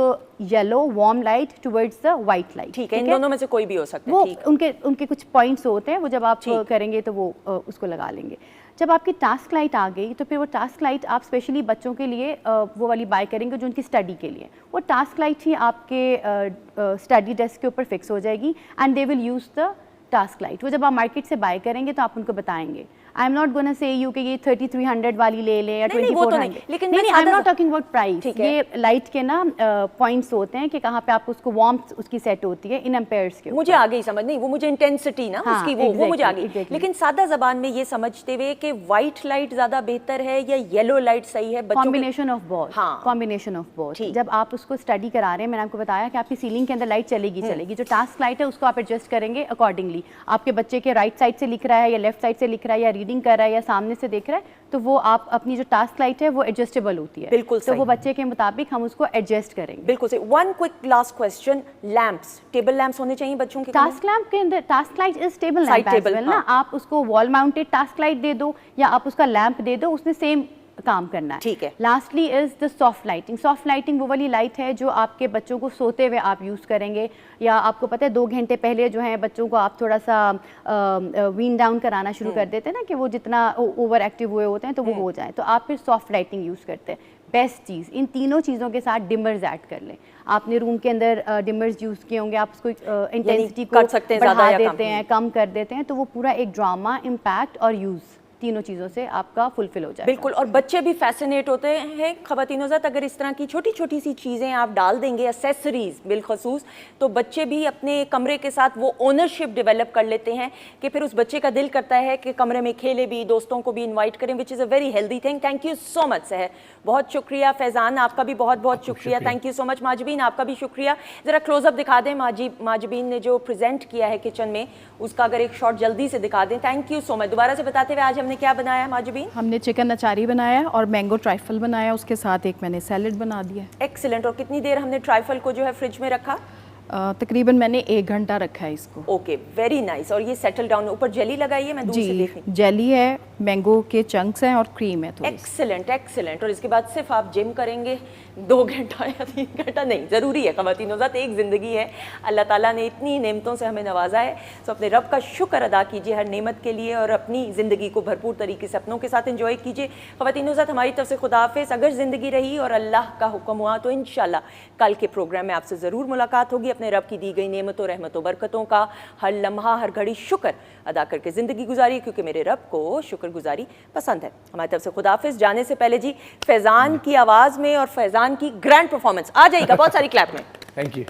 yellow warm light towards the white light. ठीक है, इन दोनों में से कोई भी हो सकता है। वो उनके कुछ पॉइंट्स होते हैं, वो जब आप करेंगे तो वो उसको लगा लेंगे। जब आपकी टास्क लाइट आ गई तो फिर वो टास्क लाइट आप स्पेशली बच्चों के लिए वो वाली बाय करेंगे जो उनकी स्टडी के लिए। वो टास्क लाइट ही आपके स्टडी डेस्क के ऊपर फिक्स हो जाएगी and they will use the task light, वो जब आप मार्केट से बाय करेंगे तो आप उनको बताएंगे। I am not gonna say you कि ये 3300 वाली ले ले या 2400, लेकिन नहीं, I am not talking about price. ये लाइट के ना पॉइंट्स होते हैं कि कहाँ पे आपको उसको वार्मथ उसकी सेट होती है इन एम्पेयर्स के। मुझे आ गई समझ, नहीं वो मुझे इंटेंसिटी ना उसकी वो मुझे आ गई। लेकिन सादा जबान में ये समझते हुए कि व्हाइट लाइट ज्यादा बेहतर है या येलो लाइट सही है? Combination of both, combination of both. जब आप उसको स्टडी करा रहे हैं, मैंने आपको बताया कि आपकी सीलिंग के अंदर लाइट चलेगी, जो टास्क लाइट है उसको आप एडजस्ट करेंगे अकॉर्डिंगली। आपके बच्चे के राइट साइड से लिख रहा है या लेफ्ट साइड से लिख रहा है या रीडिंग कर रहा है या सामने से देख रहा है, तो वो आप अपनी जो टास्क लाइट है वो एडजस्टेबल होती है। बिल्कुल तो वो बच्चे के मुताबिक हम उसको एडजस्ट करेंगे। बिल्कुल सही। One quick last question, lamps, table lamps होने चाहिए बच्चों के? टास्क लैंप के अंदर task light is table lamp as well ना। आप उसको वॉल माउंटेड टास्क लाइट दे दो या आप उसका लैंप दे दो, उसने सेम काम करना है। ठीक है। Lastly is the soft lighting. Soft lighting वो वाली लाइट है जो आपके बच्चों को सोते हुए आप यूज़ करेंगे, या आपको पता है 2 घंटे पहले जो है बच्चों को आप थोड़ा सा वीन डाउन कराना शुरू कर देते हैं ना, कि वो जितना ओवर एक्टिव हुए होते हैं तो वो हो जाए, तो आप फिर सॉफ्ट लाइटिंग यूज़ करते हैं। बेस्ट चीज़ इन तीनों चीज़ों के साथ डिमर्स ऐड कर लें। आपने रूम के अंदर डिमर्स यूज़ किए होंगे, आप उसको इंटेंसिटी को बढ़ा देते हैं, कम कर देते हैं, तो वो पूरा एक ड्रामा, इम्पैक्ट और यूज़, तीनों चीज़ों से आपका फुलफिल हो जाए। बिल्कुल। और बच्चे भी फैसिनेट होते हैं ख़वातीन हज़रात, अगर इस तरह की छोटी छोटी सी चीज़ें आप डाल देंगे, एक्सेसरीज बिलखसूस, तो बच्चे भी अपने कमरे के साथ वो ओनरशिप डेवलप कर लेते हैं कि फिर उस बच्चे का दिल करता है कि कमरे में खेले भी, दोस्तों को भी इन्वाइट करें, which is a very healthy thing. Thank you so much सहर, बहुत शुक्रिया। फैज़ान आपका भी बहुत बहुत शुक्रिया, thank you so much. Mahjabeen आपका भी शुक्रिया। ज़रा क्लोजअप दिखा दें माजबीन ने जो प्रेजेंट किया है किचन में, उसका अगर एक शॉट जल्दी से दिखा दें। Thank you so much. दोबारा से बताते हुए आज हमने क्या बनाया माजबीन? हमने चिकन अचारी बनाया और मैंगो ट्राइफल बनाया, उसके साथ एक मैंने सैलेड बना दिया। एक्सीलेंट। और कितनी देर हमने ट्राइफल को जो है फ्रिज में रखा? तकरीबन मैंने 1 घंटा रखा है इसको। Okay, very nice. और ये सेटल डाउन, ऊपर जेली लगाई है, मैं दूर से देखी। जेली है, मैंगो के चंक्स हैं और क्रीम है थोड़ी। Excellent excellent. और इसके बाद सिर्फ आप जिम करेंगे 2 घंटा या 3 घंटा नहीं, ज़रूरी है ख़वातीन हज़रात, एक ज़िंदगी है, अल्लाह ताला ने इतनी नेमतों से हमें नवाजा है, तो अपने रब का शुक्र अदा कीजिए हर नेमत के लिए और अपनी ज़िंदगी को भरपूर तरीके से अपनों के साथ एंजॉय कीजिए। ख़वातीन हज़रात, हमारी तरफ से खुदा हाफ़िज़। अगर ज़िंदगी रही और अल्लाह का हुक्म हुआ तो इंशाल्लाह कल के प्रोग्राम में आपसे ज़रूर मुलाकात होगी। अपने रब की दी गई नेमतों, रहमतों, बरकतों का हर लम्हा, हर घड़ी शुक्र अदा करके ज़िंदगी गुजारिए, क्योंकि मेरे रब को शुक्रगुजारी पसंद है। हमारी तरफ से खुदा हाफ़िज़। जाने से पहले जी, फैज़ान की आवाज़ में और फैज़ान की ग्रैंड परफॉर्मेंस आ जाएगा बहुत सारी क्लैप में। Thank you.